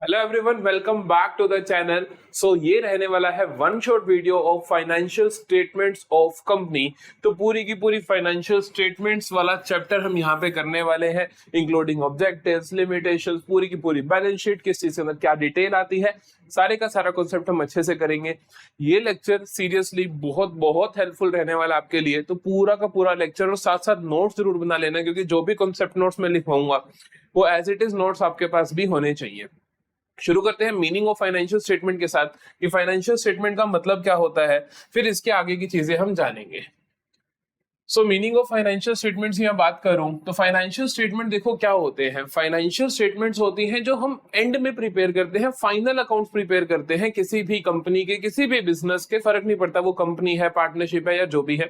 Hello everyone, welcome back to the channel. So ये रहने वाला है one shot video of financial statements of company. तो पूरी की पूरी फाइनेंशियल स्टेटमेंट्स वाला चैप्टर हम यहाँ पे करने वाले हैं, इंक्लूडिंग ऑब्जेक्टिव्स, लिमिटेशंस, पूरी की पूरी बैलेंस शीट किस चीज के अंदर क्या डिटेल आती है, सारे का सारा कॉन्सेप्ट हम अच्छे से करेंगे। ये लेक्चर सीरियसली बहुत बहुत हेल्पफुल रहने वाला आपके लिए, तो पूरा का पूरा लेक्चर और साथ साथ नोट्स जरूर बना लेना, क्योंकि जो भी कॉन्सेप्ट नोट्स में लिखवाऊंगा वो एज इट इज नोट्स आपके पास भी होने चाहिए। शुरू करते हैं मीनिंग ऑफ फाइनेंशियल स्टेटमेंट के साथ कि फाइनेंशियल स्टेटमेंट का मतलब क्या होता है, फिर इसके आगे की चीजें हम जानेंगे। सो मीनिंग ऑफ फाइनेंशियल स्टेटमेंट्स यहाँ बात करूं तो फाइनेंशियल स्टेटमेंट देखो क्या होते हैं। फाइनेंशियल स्टेटमेंट्स होती हैं जो हम एंड में प्रिपेयर करते हैं, फाइनल अकाउंट्स प्रिपेयर करते हैं किसी भी कंपनी के, किसी भी बिजनेस के, फर्क नहीं पड़ता वो कंपनी है, पार्टनरशिप है या जो भी है,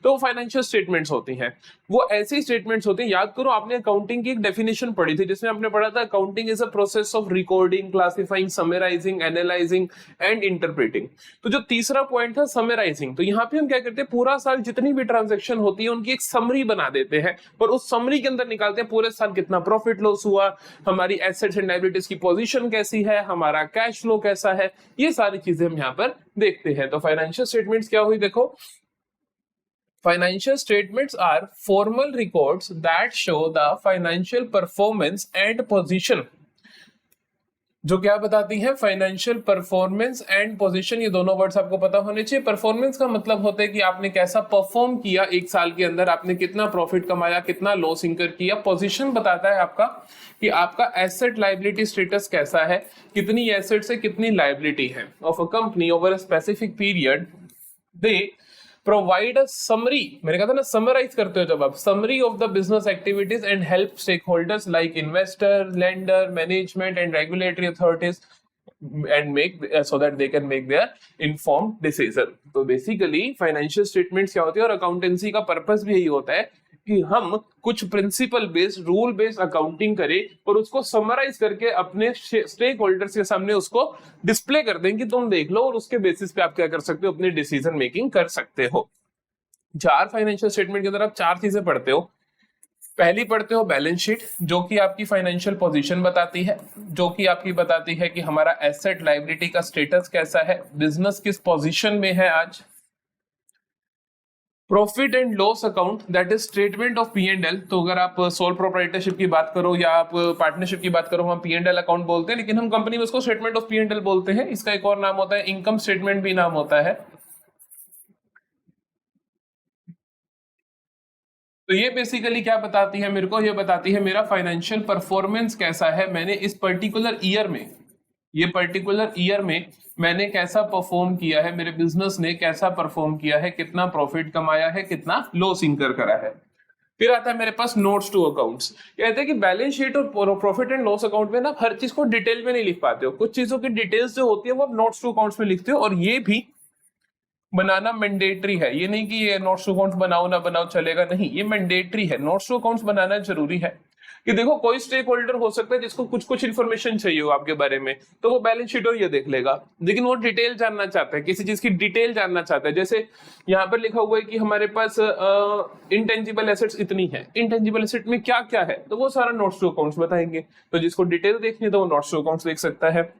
तो वो फाइनेंशियल स्टेटमेंट्स होती हैं। वो ऐसी स्टेटमेंट्स होती हैं, याद करो आपने अकाउंटिंग की एक डेफिनेशन पढ़ी थी जिसमें आपने पढ़ा था accounting is a process of recording, classifying, summarising, analysing and interpreting. तो जो तीसरा पॉइंट था समराइजिंग, तो यहाँ पे हम क्या करते हैं, पूरा साल जितनी भी ट्रांजेक्शन होती है उनकी एक समरी बना देते हैं और उस समरी के अंदर निकालते हैं पूरे साल कितना प्रॉफिट लॉस हुआ, हमारी एसेट्स एंड लायबिलिटीज की पोजीशन कैसी है, हमारा कैश फ्लो कैसा है, ये सारी चीजें हम यहाँ पर देखते हैं। तो फाइनेंशियल स्टेटमेंट्स क्या हुई, देखो financial statements are formal records that show the financial performance and position। जो क्या बताती है, फाइनेंशियल परफॉर्मेंस एंड पोजीशन, ये दोनों वर्ड्स आपको पता होने चाहिए। परफॉर्मेंस का मतलब होता है कि आपने कैसा परफॉर्म किया एक साल के अंदर, आपने कितना प्रॉफिट कमाया, कितना लॉस इंकर किया। पोजीशन बताता है आपका कि आपका एसेट लायबिलिटी स्टेटस कैसा है, कितनी एसेट्स है, कितनी लायबिलिटी है of a company over a specific period. They provide a summary, मैंने कहा था ना समराइज करते हो जब आप, summary of the business activities and help stakeholders like investor, lender, management and regulatory authorities and make so that they can make their informed decision। तो basically financial statements क्या होती है, और अकाउंटेंसी का पर्पस भी यही होता है कि हम कुछ principle based, rule based accounting करें और उसको समराइज करके अपने स्टेक होल्डर्स के सामने उसको डिस्प्ले कर दें कि तुम देख लो, और उसके बेसिस पे आप क्या कर सकते हो, अपनी डिसीजन मेकिंग कर सकते हो। चार फाइनेंशियल स्टेटमेंट के अंदर आप चार चीजें पढ़ते हो। पहली पढ़ते हो बैलेंस शीट, जो कि आपकी फाइनेंशियल पोजीशन बताती है, जो कि आपकी बताती है कि हमारा एसेट लायबिलिटी का स्टेटस कैसा है, बिजनेस किस पोजीशन में है आज। Profit and loss account, that is statement of P and L. तो अगर आप सोल प्रोप्राइटरशिप की बात करो या आप पार्टनरशिप की बात करो, हम पी एंड एल अकाउंट बोलते हैं, लेकिन हम कंपनी में उसको statement of P and L बोलते हैं। इसका एक और नाम होता है इनकम स्टेटमेंट भी नाम होता है। तो ये बेसिकली क्या बताती है मेरे को, ये बताती है मेरा फाइनेंशियल परफॉर्मेंस कैसा है, मैंने इस पर्टिकुलर ईयर में, ये पर्टिकुलर ईयर में मैंने कैसा परफॉर्म किया है, मेरे बिजनेस ने कैसा परफॉर्म किया है, कितना प्रॉफिट कमाया है, कितना लॉस इंकर करा है। फिर आता है मेरे पास नोट्स टू अकाउंट्स। कहते हैं कि बैलेंस शीट और प्रॉफिट एंड लॉस अकाउंट में ना हर चीज को डिटेल में नहीं लिख पाते हो, कुछ चीजों की डिटेल्स जो होती है वो आप नोट्स टू अकाउंट्स में लिखते हो, और ये भी बनाना मैंडेटरी है। ये नहीं कि ये नोट्स टू अकाउंट्स बनाओ ना बनाओ चलेगा, नहीं, ये मैंडेटरी है, नोट्स टू अकाउंट्स बनाना जरूरी है। कि देखो कोई स्टेक होल्डर हो सकता है जिसको कुछ कुछ इन्फॉर्मेशन चाहिए हो आपके बारे में, तो वो बैलेंस शीट और ये देख लेगा, लेकिन वो डिटेल जानना चाहता है, किसी चीज की डिटेल जानना चाहता है। जैसे यहाँ पर लिखा हुआ है कि हमारे पास इंटेंजिबल एसेट्स इतनी है, इंटेंजिबल एसेट में क्या क्या है, तो वो सारा नोट्स टू अकाउंट्स बताएंगे। तो जिसको डिटेल देखनी है तो वो नोट्स टू अकाउंट्स देख सकता है।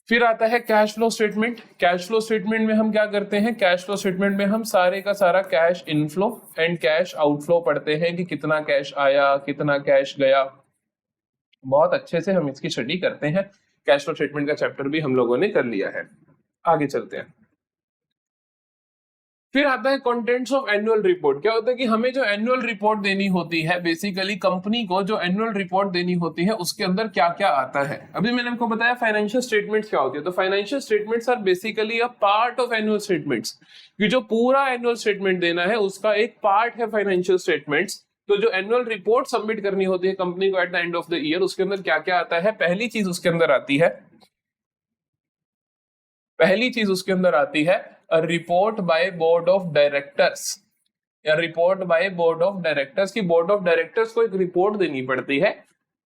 फिर आता है cash flow statement. Cash flow statement में हम क्या करते हैं, कैश फ्लो स्टेटमेंट में हम सारे का सारा cash inflow and cash outflow पढ़ते हैं कि कितना कैश आया, कितना कैश गया। बहुत अच्छे से हम इसकी स्टडी करते हैं। कैश फ्लो स्टेटमेंट का चैप्टर भी हम लोगों ने कर लिया है। आगे चलते हैं। फिर आता है कंटेंट्स ऑफ एनुअल रिपोर्ट। क्या होता है कि हमें जो एनुअल रिपोर्ट देनी होती है, बेसिकली कंपनी को जो एनुअल रिपोर्ट देनी होती है उसके अंदर क्या क्या आता है। अभी मैंने आपको बताया फाइनेंशियल स्टेटमेंट्स क्या होती है, तो financial statements are basically a part of annual statements. कि जो पूरा एनुअल स्टेटमेंट देना है उसका एक पार्ट है फाइनेंशियल स्टेटमेंट्स। तो जो एनुअल रिपोर्ट सबमिट करनी होती है कंपनी को at the end of the year, उसके अंदर क्या क्या आता है, पहली चीज उसके अंदर आती है, पहली चीज उसके अंदर आती है report by board of directors, या report by board of directors. की बोर्ड ऑफ डायरेक्टर्स को एक रिपोर्ट देनी पड़ती है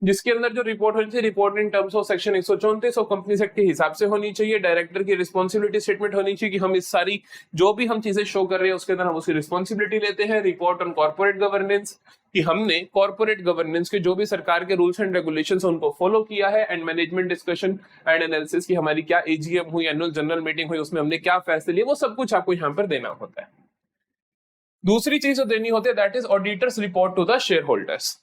जिसके अंदर जो रिपोर्ट होनी चाहिए, report in terms of section 134 of companies act के हिसाब से होनी चाहिए। डायरेक्टर की रिस्पॉन्सिबिलिटी स्टेटमेंट होनी चाहिए कि हम इस सारी जो भी हम चीजें शो कर रहे हैं उसके अंदर हम उसकी रिस्पॉन्सिबिलिटी लेते हैं। रिपोर्ट ऑन कॉर्पोरेट गवर्नेंस कि हमने कॉर्पोरेट गवर्नेंस के जो भी सरकार के रूल्स एंड रेगुलेशंस उनको फॉलो किया है। And management discussion and analysis की हमारी क्या एजीएम हुई, एनुअल जनरल मीटिंग हुई, उसमें हमने क्या फैसले लिए, वो सब कुछ आपको यहाँ पर देना होता है। दूसरी चीज जो देनी होती है that is auditors report to the shareholders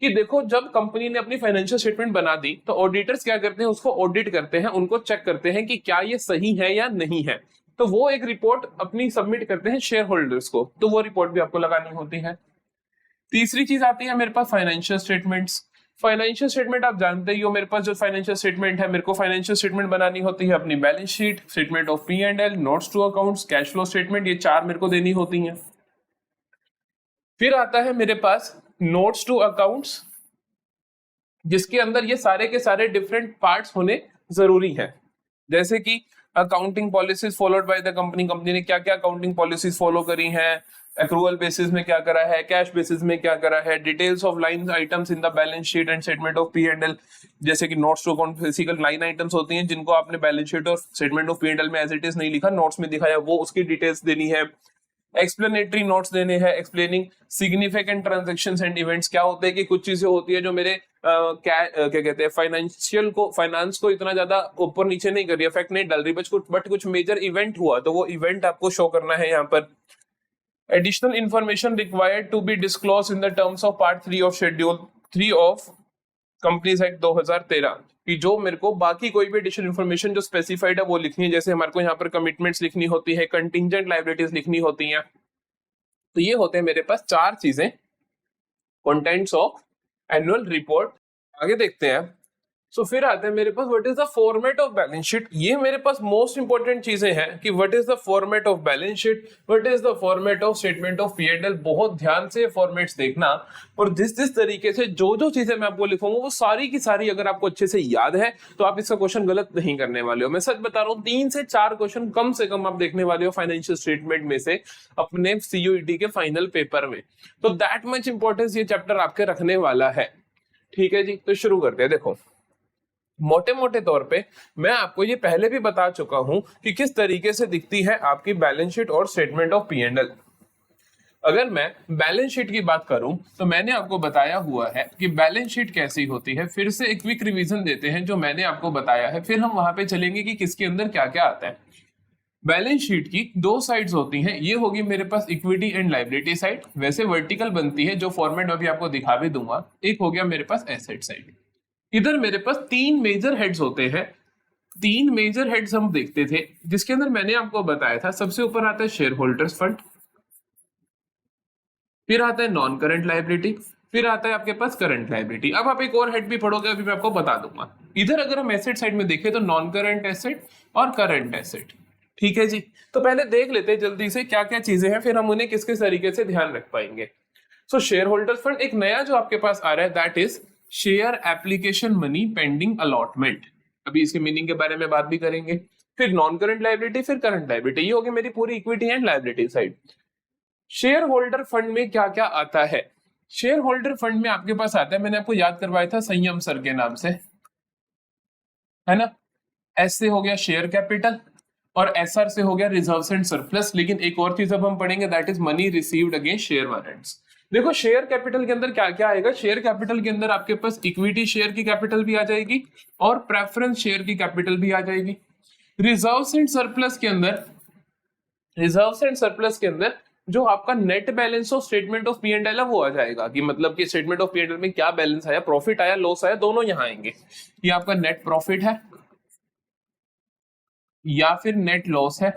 कि देखो जब कंपनी ने अपनी फाइनेंशियल स्टेटमेंट बना दी तो ऑडिटर्स क्या करते हैं, उसको ऑडिट करते हैं, उनको चेक करते हैं कि क्या ये सही है या नहीं है। तो वो एक रिपोर्ट अपनी सबमिट करते हैं शेयर होल्डर्स को, तो वो रिपोर्ट भी आपको लगानी होती है। तीसरी चीज आती है मेरे पास फाइनेंशियल स्टेटमेंट्स। फाइनेंशियल स्टेटमेंट आप जानते ही हो, मेरे पास जो फाइनेंशियल स्टेटमेंट है, मेरे को फाइनेंशियल स्टेटमेंट बनानी होती है अपनी balance sheet, statement of P and L, notes to accounts, cash flow statement, ये चार मेरे को देनी होती हैं। फिर आता है मेरे पास नोट्स टू अकाउंट्स, जिसके अंदर ये सारे के सारे डिफरेंट पार्ट्स होने जरूरी है, जैसे कि accounting policies followed by the company, company ने क्या क्या अकाउंटिंग पॉलिसीज फॉलो करी हैं, एक्रूअल बेसिस में क्या करा है, कैश बेसिस में क्या करा है, details of line items in the balance sheet and statement of P and L, जैसे कि notes to account physical line items होती हैं जिनको आपने बैलेंस शीट और statement of P and L में एज इट इज नहीं लिखा, नोट्स में दिखाया, वो उसकी डिटेल्स देनी है। एक्सप्लेनेटरी नोट्स देने हैं explaining significant transactions and events. क्या होते हैं कि कुछ चीजें होती है जो मेरे क्या कहते हैं फाइनेंस को इतना ज्यादा ऊपर नीचे नहीं कर रही, इफेक्ट नहीं डाल रही, बट कुछ मेजर इवेंट हुआ तो वो इवेंट आपको शो करना है यहाँ पर। Additional information required to be disclose in the terms of part 3 of schedule 3 of companies act 2013 कि जो मेरे को बाकी कोई भी एडिशनल इन्फॉर्मेशन जो स्पेसिफाइड है वो लिखनी है, जैसे हमारे को यहाँ पर कमिटमेंट्स लिखनी होती है, कंटिंजेंट लायबिलिटीज लिखनी होती हैं। तो ये होते हैं मेरे पास चार चीजें, कंटेंट्स ऑफ एनुअल रिपोर्ट। आगे देखते हैं। सो फिर आते हैं मेरे पास what is the format of balance sheet. ये मेरे पास मोस्ट इंपॉर्टेंट चीजें हैं कि what is the format of balance sheet, what is the format of statement of P and L. बहुत ध्यान से फॉर्मेट्स देखना और जिस तरीके से जो चीजें मैं आपको लिखूंगा वो सारी की सारी अगर आपको अच्छे से याद है तो आप इसका क्वेश्चन गलत नहीं करने वाले हो। मैं सच बता रहा हूँ 3 से 4 क्वेश्चन कम से कम आप देखने वाले हो फाइनेंशियल स्टेटमेंट में से अपने सीयूईटी के फाइनल पेपर में। तो दैट मच इंपॉर्टेंस ये चैप्टर आपके रखने वाला है। ठीक है जी, तो शुरू करते हैं। देखो मोटे मोटे तौर पे मैं आपको ये पहले भी बता चुका हूं कि किस तरीके से दिखती है आपकी बैलेंस शीट और statement of P and L. अगर मैं बैलेंस शीट की बात करूं तो मैंने आपको बताया हुआ है कि बैलेंस शीट कैसी होती है। फिर से एक क्विक रिवीजन देते हैं जो मैंने आपको बताया है, फिर हम वहां पे चलेंगे कि किसके अंदर क्या क्या आता है। बैलेंस शीट की 2 साइड्स होती हैं, ये होगी मेरे पास इक्विटी एंड लायबिलिटी साइड, वैसे वर्टिकल बनती है जो फॉर्मेट में भी आपको दिखा भी दूंगा। एक हो गया मेरे पास एसेट साइड। इधर मेरे पास 3 मेजर हेड्स होते हैं, 3 मेजर हेड्स हम देखते थे जिसके अंदर मैंने आपको बताया था सबसे ऊपर आता है शेयर होल्डर्स फंड, फिर आता है नॉन करंट लायबिलिटी, फिर आता है आपके पास करंट लायबिलिटी। अब आप एक और हेड भी पढ़ोगे, अभी मैं आपको बता दूंगा। इधर अगर हम एसेट साइड में देखें तो नॉन करंट एसेट और करंट एसेट। ठीक है जी, तो पहले देख लेते हैं जल्दी से क्या क्या चीजें हैं, फिर हम उन्हें किस किस तरीके से ध्यान रख पाएंगे। सो शेयर होल्डर्स फंड एक नया जो आपके पास आ रहा है that is share application money pending allotment. अभी इसके मीनिंग के बारे में बात भी करेंगे। फिर नॉन करंट लायबिलिटी, फिर करंट लायबिलिटी, ये होगी मेरी पूरी equity and liability side. Share holder fund में क्या क्या आता है? शेयर होल्डर फंड में आपके पास आता है, मैंने आपको याद करवाया था संयम सर के नाम से, है ना। एस से हो गया शेयर कैपिटल और एसआर से हो गया रिजर्व्स एंड सरप्लस। लेकिन एक और चीज अब हम पढ़ेंगे that is money received against share warrants. देखो शेयर कैपिटल के अंदर क्या क्या आएगा। शेयर कैपिटल के अंदर आपके पास इक्विटी शेयर की कैपिटल भी आ जाएगी और प्रेफरेंस शेयर की कैपिटल भी आ जाएगी। रिजर्व्स एंड सरप्लस के अंदर जो आपका net balance of statement of P and L है वो आ जाएगा, कि मतलब कि statement of P and L में क्या बैलेंस आया, प्रॉफिट आया, लॉस आया, दोनों यहां आएंगे। ये आपका नेट प्रॉफिट है या फिर नेट लॉस है,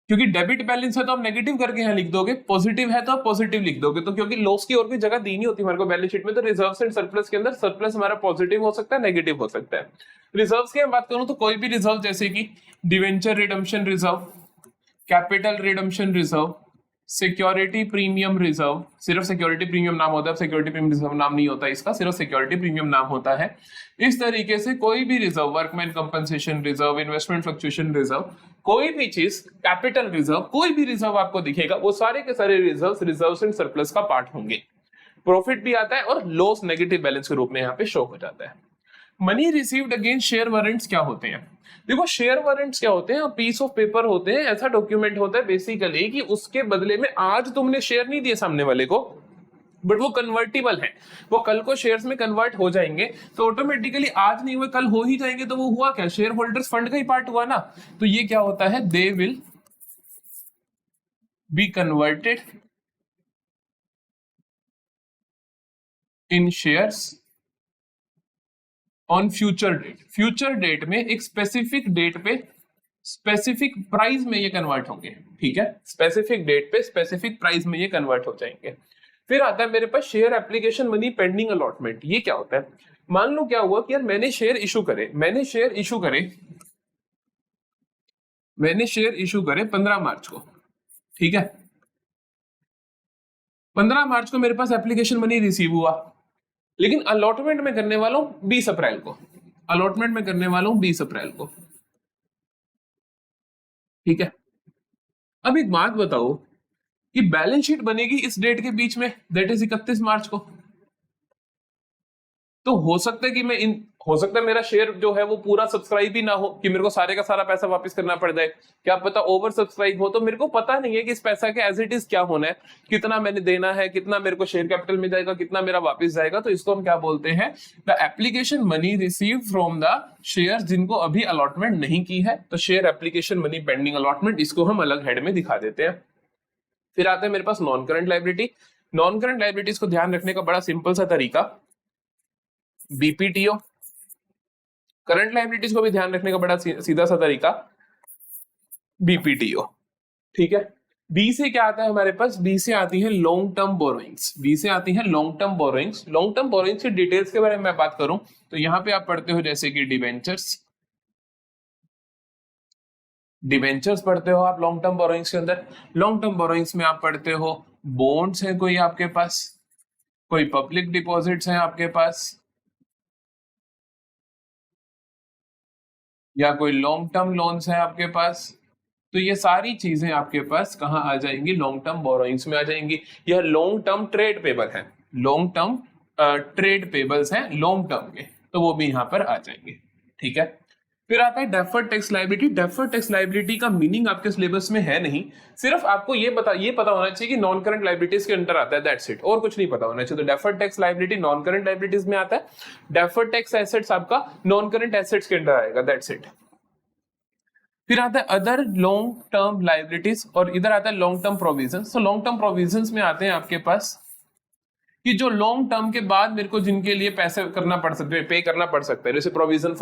क्योंकि डेबिट बैलेंस है तो आप नेगेटिव करके यहाँ लिख दोगे, पॉजिटिव है तो आप पॉजिटिव लिख दोगे। तो क्योंकि लॉस की और भी जगह दी नहीं होती हमारे को बैलेंस शीट में, तो रिजर्व्स एंड सरप्लस के अंदर सरप्लस हमारा पॉजिटिव हो सकता है, नेगेटिव हो सकता है। रिजर्व्स की बात करूं तो कोई भी रिजर्व जैसे कि debenture redemption reserve, capital redemption reserve, security premium reserve, सिर्फ सिक्योरिटी प्रीमियम नाम होता है, सिक्योरिटी प्रीमियम रिजर्व नाम नहीं होता इसका, सिर्फ सिक्योरिटी प्रीमियम नाम होता है। इस तरीके से कोई भी reserve, workman compensation reserve, investment fluctuation reserve, कोई भी चीज, कैपिटल रिजर्व, कोई भी रिजर्व आपको दिखेगा वो सारे के सारे रिजर्व्स एंड सरप्लस का पार्ट होंगे। प्रॉफिट भी आता है और लॉस नेगेटिव बैलेंस के रूप में यहाँ पे शो हो जाता है। Money received against share warrants क्या होते हैं? देखो शेयर वारंट्स क्या होते हैं, पीस ऑफ पेपर होते हैं, ऐसा डॉक्यूमेंट होता है बेसिकली कि उसके बदले में आज तुमने शेयर नहीं दिए सामने वाले को, बट वो कन्वर्टिबल है, वो कल को शेयर्स में कन्वर्ट हो जाएंगे, तो ऑटोमेटिकली आज नहीं हुए कल हो ही जाएंगे, तो वो हुआ क्या, शेयर होल्डर्स फंड का ही पार्ट हुआ ना। तो ये क्या होता है, they will be converted in shares on future date. Future date में एक स्पेसिफिक डेट पे स्पेसिफिक प्राइस में ये कन्वर्ट होंगे, ठीक है, स्पेसिफिक डेट पे स्पेसिफिक प्राइस में ये कन्वर्ट हो जाएंगे। फिर आता है मेरे पास share application money pending allotment. ये क्या होता है, मान लो क्या हुआ कि यार मैंने शेयर इशू करे 15 मार्च को, ठीक है, 15 मार्च को मेरे पास एप्लीकेशन मनी रिसीव हुआ, लेकिन अलॉटमेंट में करने वाला हूं 20 अप्रैल को, अलॉटमेंट में करने वाला हूं 20 अप्रैल को, ठीक है। अब एक बात बताओ कि बैलेंस शीट बनेगी इस डेट के बीच में, दैट इज 31 मार्च को, तो हो सकता है कि हो सकता है मेरा शेयर जो है वो पूरा सब्सक्राइब ही ना हो, कि मेरे को सारे का सारा पैसा वापस करना पड़ जाए, क्या पता ओवर सब्सक्राइब हो, तो मेरे को पता नहीं है कि इस पैसा के एज इट इज क्या होना है, कितना मैंने देना है, कितना मेरे को शेयर कैपिटल में जाएगा, कितना मेरा वापस जाएगा। तो इसको हम क्या बोलते हैं, the application money receive from the share जिनको अभी अलॉटमेंट नहीं की है, तो share application money pending allotment, इसको हम अलग हेड में दिखा देते हैं। फिर आता है मेरे पास non current liability. Non current liabilities को ध्यान रखने का बड़ा सिंपल सा तरीका, बीपीटीओ। करंट लाइबिलिटीज को भी ध्यान रखने का बड़ा सीधा सा तरीका, बीपीटीओ, ठीक है। बी से क्या आता है हमारे पास, बी से आती है लॉन्ग टर्म बोरोइंग्स, बी से आती है long term borrowings. Long term borrowings की डिटेल्स के बारे में मैं बात करूं तो यहां पे आप पढ़ते हो जैसे कि डिबेंचर्स पढ़ते हो आप लॉन्ग टर्म बोरोइंग्स के अंदर। लॉन्ग टर्म बोरोइंग्स में आप पढ़ते हो बॉन्ड्स है कोई आपके पास, कोई पब्लिक डिपॉजिट्स हैं आपके पास, या कोई लॉन्ग टर्म लोन्स है आपके पास। तो ये सारी चीजें आपके पास कहाँ आ जाएंगी, लॉन्ग टर्म बोरोइंग्स में आ जाएंगी। यह लॉन्ग टर्म ट्रेड पेबल है, लॉन्ग टर्म ट्रेड पेबल्स हैं लॉन्ग टर्म के, तो वो भी यहाँ पर आ जाएंगे, ठीक है। फिर आता है deferred tax liability. Deferred tax liability का मीनिंग आपके सिलेबस में है नहीं, सिर्फ आपको ये पता होना चाहिए कि नॉन करंट लायबिलिटीज के अंडर आता है, दैट्स इट, और कुछ नहीं पता होना चाहिए। तो deferred tax liability non current liabilities में आता है, डेफर्ड टैक्स एसेट्स आपका नॉन करंट एसेट्स के अंडर आएगा, दैट्स इट। फिर आता है अदर लॉन्ग टर्म लायबिलिटीज, और इधर आता है लॉन्ग टर्म प्रोविजंस। तो लॉन्ग टर्म प्रोविजंस में आते हैं आपके पास कि जो लॉन्ग टर्म के बाद मेरे को जिनके लिए पैसे करना पड़ सकते हैं, पे करना पड़ सकता है, जैसे प्रोविजन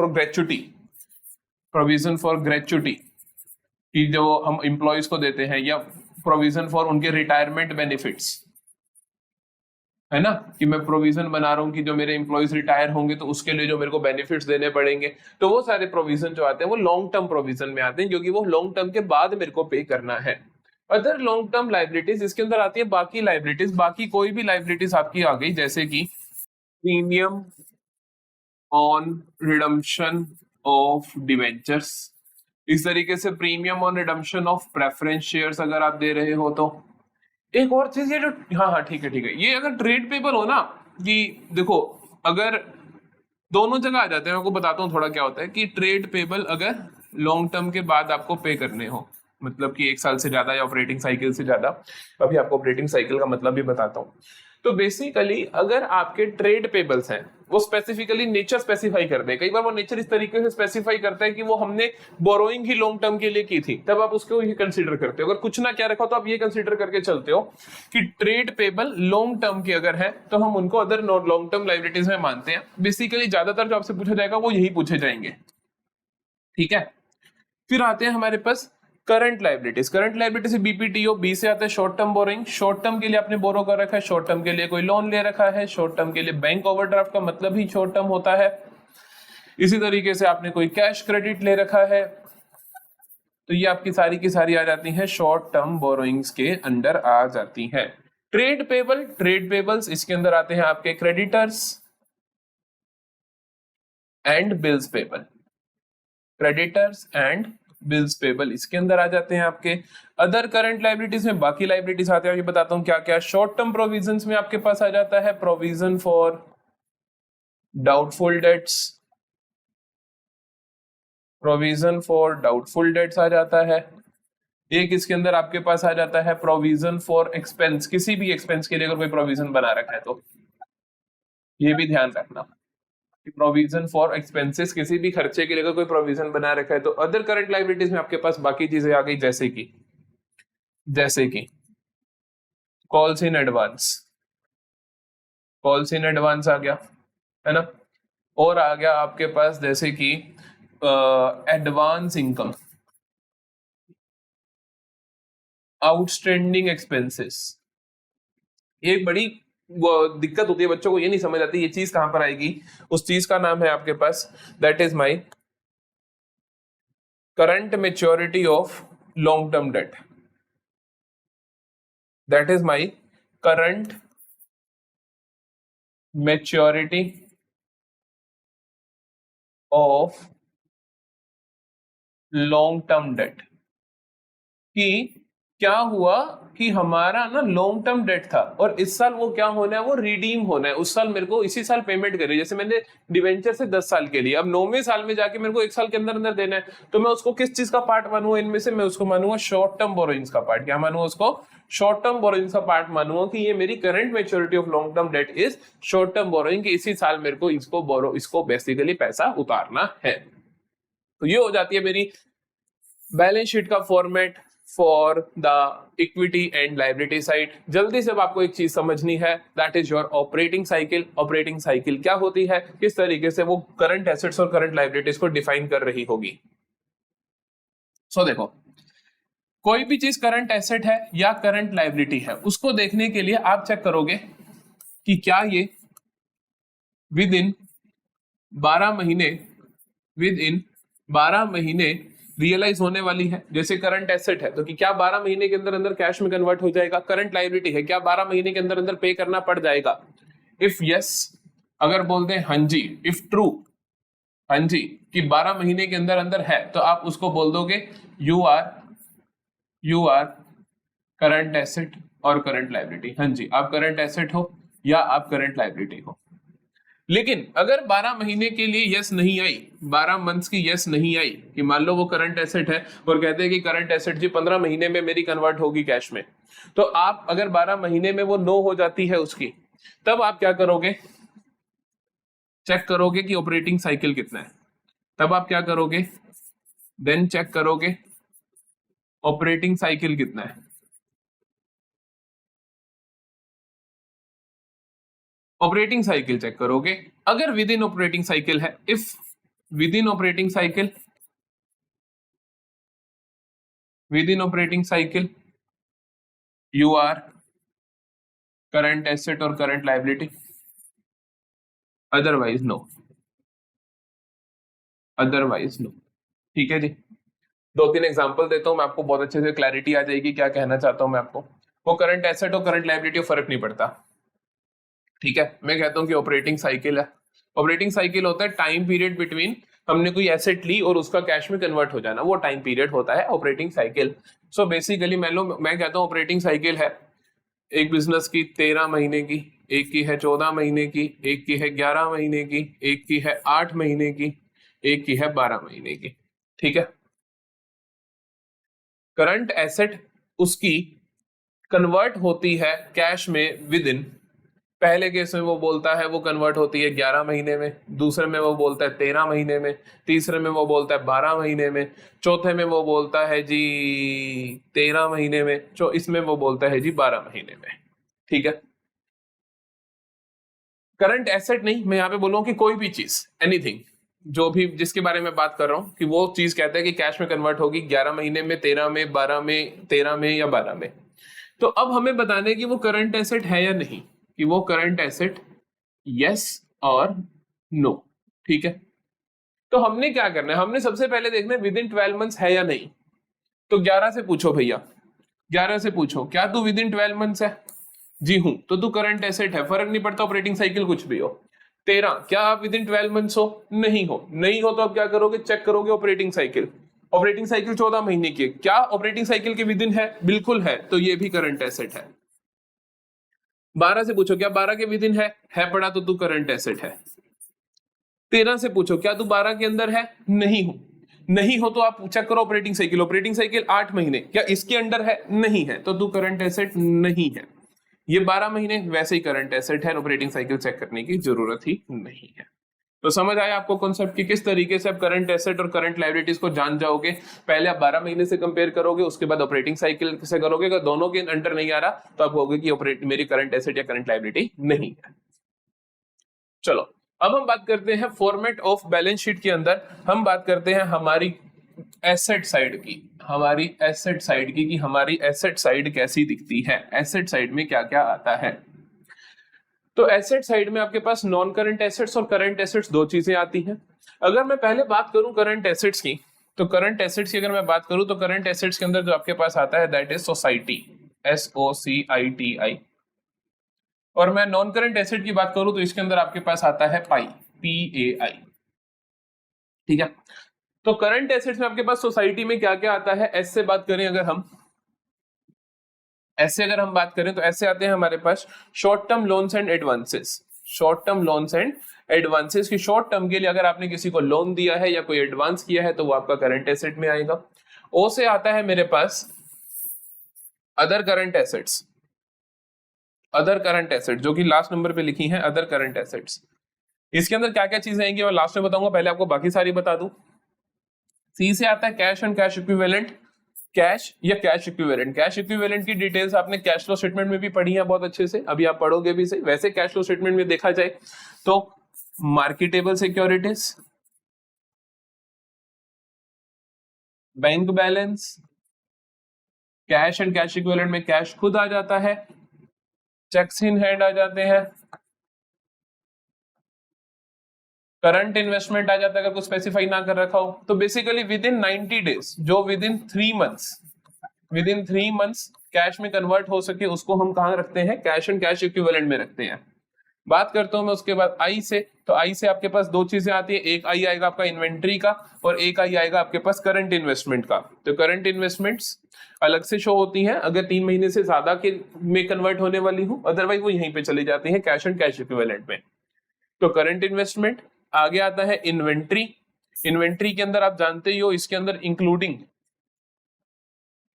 फॉर ग्रेचुटी कि जो हम एम्प्लॉयज को देते हैं, या प्रोविजन फॉर उनके रिटायरमेंट बेनिफिट्स, है ना, कि मैं प्रोविजन बना रहा हूं कि जो मेरे एम्प्लॉयज रिटायर होंगे तो उसके लिए जो मेरे को बेनिफिट्स देने पड़ेंगे, तो वो सारे प्रोविजन जो आते हैं वो लॉन्ग टर्म प्रोविजन में आते हैं, क्योंकि वो लॉन्ग टर्म के बाद मेरे को पे करना है। अदर लॉन्ग टर्म लाइबिलिटीज, इसके अंदर आती है बाकी लाइबिलिटीज, बाकी कोई भी लाइबिलिटीज आपकी आ गई, जैसे कि premium on redemption of debentures, इस तरीके से premium on redemption of preference shares अगर आप दे रहे हो तो। एक और चीज ये जो, हाँ ठीक है, ये अगर ट्रेड पेबल हो ना, कि देखो अगर दोनों जगह आ जाते हैं, आपको बताता हूँ थोड़ा क्या होता है कि ट्रेड पेबल अगर लॉन्ग टर्म के बाद आपको पे करने हो, मतलब कि 1 साल से ज्यादा या ऑपरेटिंग साइकिल से ज्यादा, अभी आपको ऑपरेटिंग साइकिल का मतलब भी बताता हूँ। तो बेसिकली अगर आपके ट्रेड पेबल्स हैं, वो स्पेसिफिकली नेचर स्पेसिफाई कर दे, कई बार वो नेचर इस तरीके से स्पेसिफाई करता है कि वो हमने बोरोइंग ही लॉन्ग टर्म के लिए की थी, तब आप उसको ये कंसीडर करते हो। अगर कुछ ना क्या रखा तो आप ये कंसीडर करके चलते हो कि ट्रेड पेबल लॉन्ग टर्म के अगर है तो हम उनको अदर लॉन्ग टर्म लायबिलिटीज में मानते हैं। बेसिकली ज्यादातर जो आपसे पूछा जाएगा वो यही पूछे जाएंगे, ठीक है। फिर आते हैं हमारे पास करंट लायबिलिटीज। करंट लायबिलिटी से बीपीटीओ, बी से आता है short term borrowing, short term के लिए आपने बोरो कर रखा है, शॉर्ट टर्म के लिए कोई लोन ले रखा है, शॉर्ट टर्म के लिए बैंक ओवरड्राफ्ट का मतलब ही शॉर्ट टर्म होता है। इसी तरीके से आपने कोई कैश क्रेडिट ले रखा है, तो ये आपकी सारी की सारी आ जाती है शॉर्ट टर्म बोरोइंग्स के अंडर आ जाती है। ट्रेड पेबल्स इसके अंदर आते हैं आपके creditors and bills payable, creditors and bills payable इसके अंदर आ जाते हैं आपके। अदर करंट लाइबिलिटीज में बाकी लाइबिलिटीज आते हैं, ये बताता हूं क्या क्या। शॉर्ट टर्म प्रोविजंस में आपके पास आ जाता है provision for doubtful debts, provision for doubtful debts आ जाता है। एक इसके अंदर आपके पास आ जाता है प्रोविजन फॉर एक्सपेंस, किसी भी एक्सपेंस के लिए अगर कोई प्रोविजन बना रखा है तो ये भी ध्यान रखना कि प्रोविजन फॉर एक्सपेंसेस, किसी भी खर्चे के लिए अगर कोई प्रोविजन बना रखा है तो। अदर करंट लाइबिलिटीज में आपके पास बाकी चीजें आ गई, जैसे कि calls in advance, calls in advance आ गया है ना, और आ गया आपके पास जैसे कि एडवांस इनकम, आउटस्टैंडिंग एक्सपेंसेस। एक बड़ी दिक्कत होती है बच्चों को, ये नहीं समझ आती ये चीज कहां पर आएगी। उस चीज का नाम है आपके पास that is my current maturity of long term debt, that is my current maturity of long term debt. कि क्या हुआ कि हमारा ना लॉन्ग टर्म डेट था और इस साल वो क्या होना है, वो रिडीम होना है। उस साल मेरे को इसी साल पेमेंट करी, जैसे मैंने डिवेंचर से 10 साल के लिए, अब 9वें साल में जाके मेरे को 1 साल के अंदर अंदर देना है, तो मैं उसको किस चीज का पार्ट मानूंगा इनमें से? मैं उसको मानूंगा शॉर्ट टर्म बोरोइंग्स का पार्ट। क्या मानूंगा उसको? शॉर्ट टर्म बोरोइंग्स का पार्ट मानूंगा कि ये मेरी current maturity of long term date is short term borrowing, कि इसी साल मेरे को इसको बेसिकली पैसा उतारना है। तो ये हो जाती है मेरी बैलेंस शीट का format for the equity and liability side. जल्दी से अब आपको एक चीज समझनी है, that is your operating cycle. Operating cycle क्या होती है, किस तरीके से वो करंट एसेट्स और करंट लायबिलिटीज को डिफाइन कर रही होगी। सो देखो, कोई भी चीज करंट एसेट है या करंट लायबिलिटी है, उसको देखने के लिए आप चेक करोगे कि क्या ये विद इन 12 महीने रियलाइज होने वाली है। जैसे करंट एसेट है तो कि क्या 12 महीने के अंदर अंदर कैश में कन्वर्ट हो जाएगा। करंट लायबिलिटी है, क्या 12 महीने के अंदर अंदर पे करना पड़ जाएगा। इफ यस, अगर बोलते हैं हाँ जी, इफ ट्रू हाँ जी कि 12 महीने के अंदर अंदर है, तो आप उसको बोल दोगे यू आर करंट एसेट और करंट लायबिलिटी। हाँ जी, आप करंट एसेट हो या आप करंट लायबिलिटी हो। लेकिन अगर 12 महीने के लिए यस नहीं आई, 12 मंथ्स की यस नहीं आई, कि मान लो वो करंट एसेट है और कहते हैं कि करंट एसेट जी 15 महीने में मेरी कन्वर्ट होगी कैश में, तो आप अगर 12 महीने में वो नो हो जाती है उसकी, तब आप क्या करोगे? चेक करोगे कि ऑपरेटिंग साइकिल कितना है। तब आप क्या करोगे? देन चेक करोगे ऑपरेटिंग साइकिल कितना है। ऑपरेटिंग साइकिल चेक करोगे, अगर विद इन ऑपरेटिंग साइकिल है, if within operating cycle you are current asset और करंट लायबिलिटी, अदरवाइज नो, ठीक है जी। 2-3 एग्जांपल देता हूं मैं आपको, बहुत अच्छे से क्लैरिटी आ जाएगी क्या कहना चाहता हूं मैं आपको। वो करंट एसेट और करंट लायबिलिटी फर्क नहीं पड़ता, ठीक है। मैं कहता हूं कि ऑपरेटिंग साइकिल है। ऑपरेटिंग साइकिल होता है टाइम पीरियड बिटवीन हमने कोई एसेट ली और उसका कैश में कन्वर्ट हो जाना, वो टाइम पीरियड होता है ऑपरेटिंग साइकिल। सो बेसिकली मैं कहता हूं ऑपरेटिंग साइकिल है एक बिजनेस की 13 महीने की, एक की है 14 महीने की, एक की है 11 महीने की, एक की है 8 महीने की, एक की है 12 महीने की, ठीक है। करंट एसेट उसकी कन्वर्ट होती है कैश में विद इन, पहले केस में वो बोलता है वो कन्वर्ट होती है 11 महीने में, दूसरे में वो बोलता है 13 महीने में, तीसरे में वो बोलता है 12 महीने में, चौथे में वो बोलता है जी 13 महीने में, इसमें वो बोलता है जी 12 महीने में, ठीक है। करंट एसेट नहीं, मैं यहाँ पे बोलूँ कि कोई भी चीज, एनीथिंग, जो भी जिसके बारे में बात कर रहा हूँ कि वो चीज कहते हैं कि कैश में कन्वर्ट होगी 11 महीने में, 13 में, 12 में, 13 में या 12 में। तो अब हमें बताने कि वो करंट एसेट है या नहीं, कि वो करंट एसेट यस और नो, ठीक है। तो हमने क्या करना है, हमने सबसे पहले देखना है विद इन 12 मंथ्स है या नहीं। तो 11 से पूछो भैया, 11 से पूछो क्या तू विद इन 12 मंथ्स है? जी हूं, तो तू करंट एसेट है, फर्क नहीं पड़ता ऑपरेटिंग साइकिल कुछ भी हो। 13, क्या आप विद इन 12 मंथ्स हो? नहीं हो, तो अब क्या करोगे? चेक करोगे ऑपरेटिंग साइकिल, ऑपरेटिंग साइकिल 14 महीने की है, क्या ऑपरेटिंग साइकिल के विदिन है? बिल्कुल है, तो ये भी करंट एसेट है। 12 से पूछो क्या 12 के विदिन है पड़ा तो तू करंट एसेट है। 13 से पूछो क्या तू 12 के अंदर है? नहीं हो तो आप चेक करो ऑपरेटिंग साइकिल 8 महीने, क्या इसके अंडर है? नहीं है, तो तू करंट एसेट नहीं है। ये 12 महीने वैसे ही करंट एसेट है, ऑपरेटिंग साइकिल चेक करने की जरूरत ही नहीं है। तो समझ आया आपको कॉन्सेप्ट कि किस तरीके से आप करंट एसेट और करंट लायबिलिटीज को जान जाओगे। पहले आप 12 महीने से कंपेयर करोगे, उसके बाद ऑपरेटिंग साइकिल से करोगे। अगर दोनों के अंडर नहीं आ रहा तो आप कहोगे कि मेरी करंट एसेट या करंट लायबिलिटी नहीं है। चलो अब हम बात करते हैं फॉर्मेट ऑफ बैलेंस शीट के अंदर, हम बात करते हैं हमारी एसेट साइड की, कि हमारी एसेट साइड कैसी दिखती है, एसेट साइड में क्या क्या आता है। तो एसेट साइड में आपके पास नॉन करंट एसेट्स और करंट एसेट्स दो चीजें आती हैं। अगर मैं पहले बात करूं करंट एसेट्स की, तो करंट एसेट्स की अगर मैं बात करूं तो करंट एसेट्स के अंदर जो आपके पास आता है दैट इज सोसाइटी, SOCITI। और मैं नॉन करंट एसेट की बात करूं तो इसके अंदर आपके पास आता है पाई, PAI। ठीक है, तो करंट एसेट्स में आपके पास सोसाइटी में क्या क्या आता है, ऐसे बात करें अगर हम बात करें तो ऐसे आते हैं हमारे पास short term loans and advances. Short term loans and advances की शॉर्ट टर्म के लिए अगर आपने किसी को लोन दिया है या कोई एडवांस किया है तो वो आपका करंट एसेट में आएगा। ओ से आता है मेरे पास अदर करंट एसेट्स, जो कि लास्ट नंबर पे लिखी हैं, अदर करंट एसेट्स। इसके अंदर क्या क्या चीजें आएंगी मैं लास्ट में बताऊंगा, पहले आपको बाकी सारी बता दूं। सी से आता है cash and cash equivalent, cash या कैश इक्विवेलेंट की डिटेल्स आपने कैश फ्लो स्टेटमेंट में भी पढ़ी है बहुत अच्छे से, अभी आप पढ़ोगे भी सही। वैसे कैश फ्लो स्टेटमेंट में देखा जाए तो marketable securities, bank balance, cash and cash equivalent में कैश खुद आ जाता है, चेक्स इन हैंड आ जाते हैं, करंट इन्वेस्टमेंट आ जाता है अगर कुछ स्पेसिफाई ना कर रखा हो। तो बेसिकली विद इन 90 डेज, जो विद इन 3 मंथ्स कैश में कन्वर्ट हो सके उसको हम कहां रखते हैं, कैश एंड कैश इक्विवेलेंट में रखते हैं। बात करता हूं मैं उसके बाद आई से, तो आई से आपके पास दो चीजें आती है, एक आई आएगा आपका इन्वेंट्री का और एक आई आएगा आपके पास करंट इन्वेस्टमेंट का। तो करंट इन्वेस्टमेंट्स अलग से शो होती हैं अगर 3 महीने से ज्यादा के में कन्वर्ट होने वाली हूं, अदरवाइज वो यहीं पे चली जाती है कैश एंड कैश इक्विवेलेंट में। तो करंट इन्वेस्टमेंट, आगे आता है इन्वेंट्री। इन्वेंट्री के अंदर आप जानते ही हो इसके अंदर including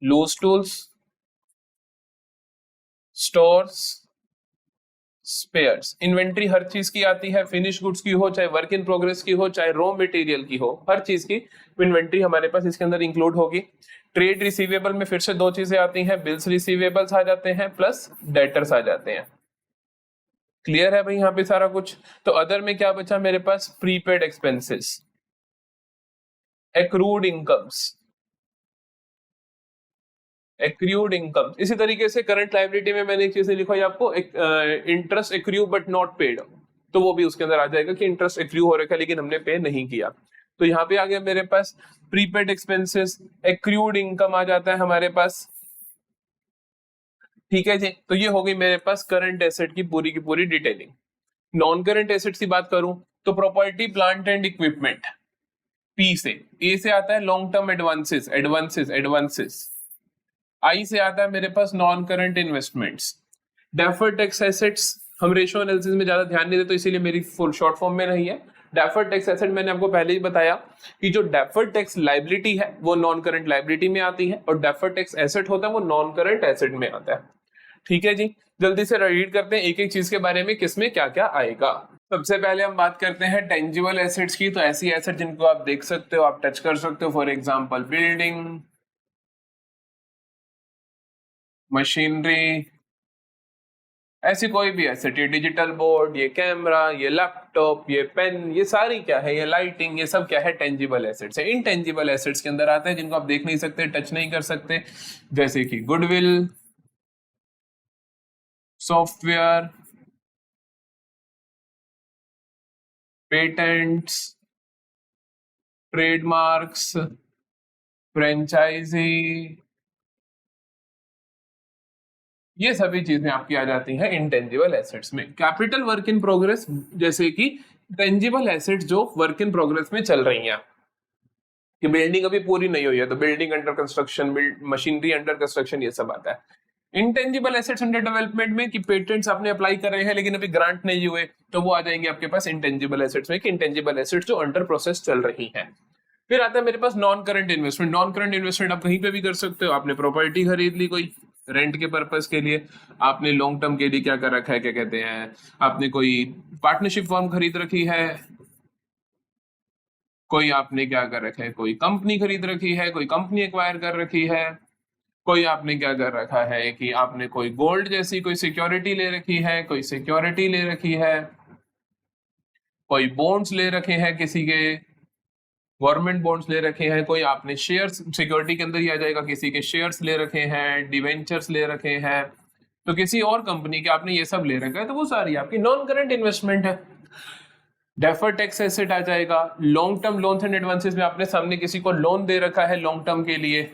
loose tools, stores, spares. Inventory हर चीज की आती है, फिनिश गुड्स की हो, चाहे वर्क इन प्रोग्रेस की हो, चाहे रॉ मटेरियल की हो, हर चीज की इन्वेंट्री हमारे पास इसके अंदर इंक्लूड होगी। ट्रेड रिसीवेबल में फिर से दो चीजें आती हैं, बिल्स रिसीवेबल्स आ जाते हैं प्लस डेटर्स आ जाते हैं। क्लियर है भाई यहाँ पे सारा कुछ। तो अदर में क्या बचा मेरे पास, प्रीपेड एक्सपेंसेस, एक्रूड इनकम। इसी तरीके से करंट लायबिलिटी में मैंने एक चीज लिखा है आपको, interest accrue but not paid, तो वो भी उसके अंदर आ जाएगा कि इंटरेस्ट एक्रू हो रखा है लेकिन हमने पे नहीं किया। तो यहाँ पे आ गया मेरे पास प्रीपेड एक्सपेंसेस, एक्रूड इनकम आ जाता है हमारे पास। ठीक है जी, तो ये हो गई मेरे पास करंट एसेट की पूरी डिटेलिंग। नॉन करंट एसेट की बात करूं तो property plant and equipment, P से। ए से आता है लॉन्ग टर्म एडवांसेस। आई से आता है मेरे पास non current investments. Deferred tax assets हम रेशियो एनालिसिस में ज्यादा ध्यान नहीं देते तो इसीलिए मेरी फुल शॉर्ट फॉर्म में नहीं है। डेफर्ड टैक्स एसेट मैंने आपको पहले ही बताया कि जो डेफर्ड टैक्स लायबिलिटी है वो नॉन करंट लायबिलिटी में आती है और डेफर्ड टैक्स एसेट होता है वो नॉन करंट एसेट में आता है। ठीक है जी, जल्दी से रीड करते हैं एक एक चीज के बारे में, किसमें क्या क्या आएगा। सबसे पहले हम बात करते हैं टेंजिबल एसेट्स की। तो ऐसी एसेट जिनको आप देख सकते हो, आप टच कर सकते हो, फॉर एग्जांपल बिल्डिंग, मशीनरी, ऐसी कोई भी एसेट, ये डिजिटल बोर्ड, ये कैमरा, ये लैपटॉप, ये पेन, ये सारी क्या है, ये लाइटिंग, ये सब क्या है, टेंजिबल एसेट्स है। इनटेंजिबल एसेट्स के अंदर आते हैं जिनको आप देख नहीं सकते, टच नहीं कर सकते, जैसे कि goodwill, software, patents, trademarks, franchisee, ये सभी चीजें आपकी आ जाती हैं इनटेंजिबल एसेट्स में। कैपिटल वर्क इन प्रोग्रेस, जैसे कि टेंजिबल एसेट्स जो वर्क इन प्रोग्रेस में चल रही हैं, कि बिल्डिंग अभी पूरी नहीं हुई है तो building under construction, machinery under construction, ये सब आता है। इंटेंजिबल एसेट्स अंडर डेवलपमेंट में कि पेटेंट्स आपने अप्लाई कर रहे हैं लेकिन अभी ग्रांट नहीं हुए, तो वो आ जाएंगे आपके पास इंटेंजिबल एसेट्स में, कि इंटेंजिबल एसेट्स जो अंडर प्रोसेस चल रही हैं। फिर आता है मेरे पास non current investment. Non current investment आप कहीं पे भी कर सकते हो। आपने प्रॉपर्टी खरीद ली कोई रेंट के पर्पस के लिए, आपने लॉन्ग टर्म के लिए क्या कर रखा है, क्या कहते हैं, आपने कोई पार्टनरशिप फॉर्म खरीद रखी है, कोई आपने क्या कर रखा है, कोई कंपनी खरीद रखी है, कोई कंपनी एक्वायर कर रखी है, कोई आपने क्या कर रखा है कि आपने कोई गोल्ड जैसी कोई सिक्योरिटी ले रखी है, कोई सिक्योरिटी ले रखी है, कोई बॉन्ड्स ले रखे हैं, किसी के गवर्नमेंट बॉन्ड्स ले रखे हैं, कोई आपने शेयर्स सिक्योरिटी के अंदर ही आ जाएगा, किसी के शेयर्स ले रखे हैं, डिवेंचर्स ले रखे हैं, तो किसी और कंपनी के आपने ये सब ले रखा है, तो वो सारी आपकी नॉन करंट इन्वेस्टमेंट है। डेफर्ड टैक्स एसेट आ जाएगा। Long term loans and advances में आपने सामने किसी को लोन दे रखा है लॉन्ग टर्म के लिए,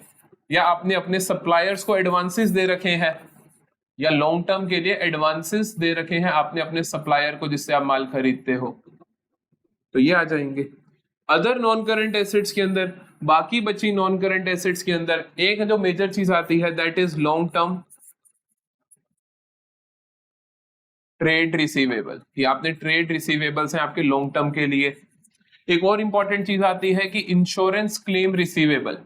या आपने अपने सप्लायर्स को एडवांसेस दे रखे हैं, या लॉन्ग टर्म के लिए एडवांसेस दे रखे हैं आपने अपने सप्लायर को जिससे आप माल खरीदते हो, तो ये आ जाएंगे। अदर नॉन करंट एसेट्स के अंदर, बाकी बची नॉन करंट एसेट्स के अंदर एक जो मेजर चीज आती है that is long term trade receivable, कि आपने ट्रेड रिसीवेबल्स हैं आपके लॉन्ग टर्म के लिए। एक और इंपॉर्टेंट चीज आती है कि इंश्योरेंस क्लेम रिसीवेबल,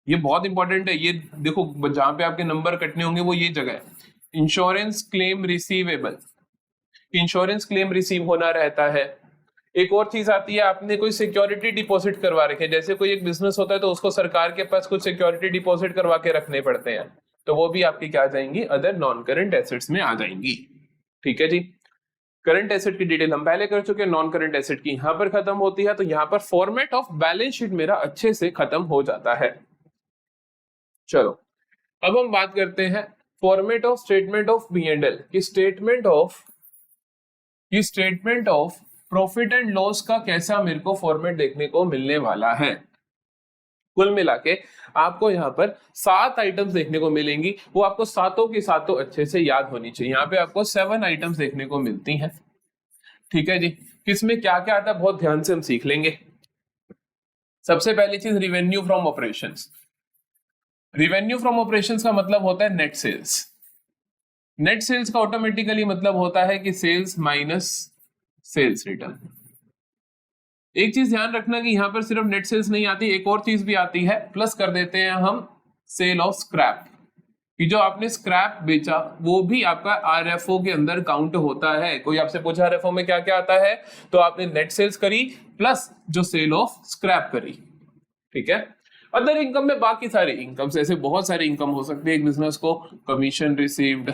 ये बहुत इंपॉर्टेंट है। ये देखो जहां पे आपके नंबर कटने होंगे वो ये जगह है, insurance claim receivable, insurance claim receive होना रहता है। एक और चीज आती है, आपने कोई सिक्योरिटी डिपॉजिट करवा रखे, जैसे कोई एक बिजनेस होता है तो उसको सरकार के पास कुछ सिक्योरिटी डिपॉजिट करवा के रखने पड़ते हैं, तो वो भी आपकी क्या आ जाएंगी, अदर नॉन करंट एसेट्स में आ जाएंगी। ठीक है जी। करंट एसेट की डिटेल हम पहले कर चुके हैं, नॉन करंट एसेट की यहां पर खत्म होती है, तो यहां पर फॉर्मेट ऑफ बैलेंस शीट मेरा अच्छे से खत्म हो जाता है। चलो अब हम बात करते हैं format of statement of P&L की statement of profit and loss का कैसा मेरे को फॉर्मेट देखने को मिलने वाला है। कुल मिला के आपको यहाँ पर 7 आइटम्स देखने को मिलेंगी, वो आपको सातों की सातों अच्छे से याद होनी चाहिए। यहाँ पे आपको 7 आइटम्स देखने को मिलती हैं। ठीक है जी। किसमें क्या क्या आता है बहुत ध्यान से हम सीख लेंगे। सबसे पहली चीज revenue from operations. Revenue from operations का मतलब होता है नेट सेल्स। नेट सेल्स का ऑटोमेटिकली मतलब होता है कि सेल्स माइनस सेल्स रिटर्न। एक चीज ध्यान रखना कि यहां पर सिर्फ नेट सेल्स नहीं आती, एक और चीज भी आती है, प्लस कर देते हैं हम सेल ऑफ स्क्रैप, कि जो आपने स्क्रैप बेचा वो भी आपका आरएफओ के अंदर काउंट होता है। कोई आपसे पूछा आरएफओ में क्या क्या आता है, तो आपने नेट सेल्स करी प्लस जो सेल ऑफ स्क्रैप करी। ठीक है। अदर इनकम में बाकी सारे इनकम, ऐसे बहुत सारे इनकम हो सकते हैं एक बिजनेस को, कमीशन रिसीव्ड,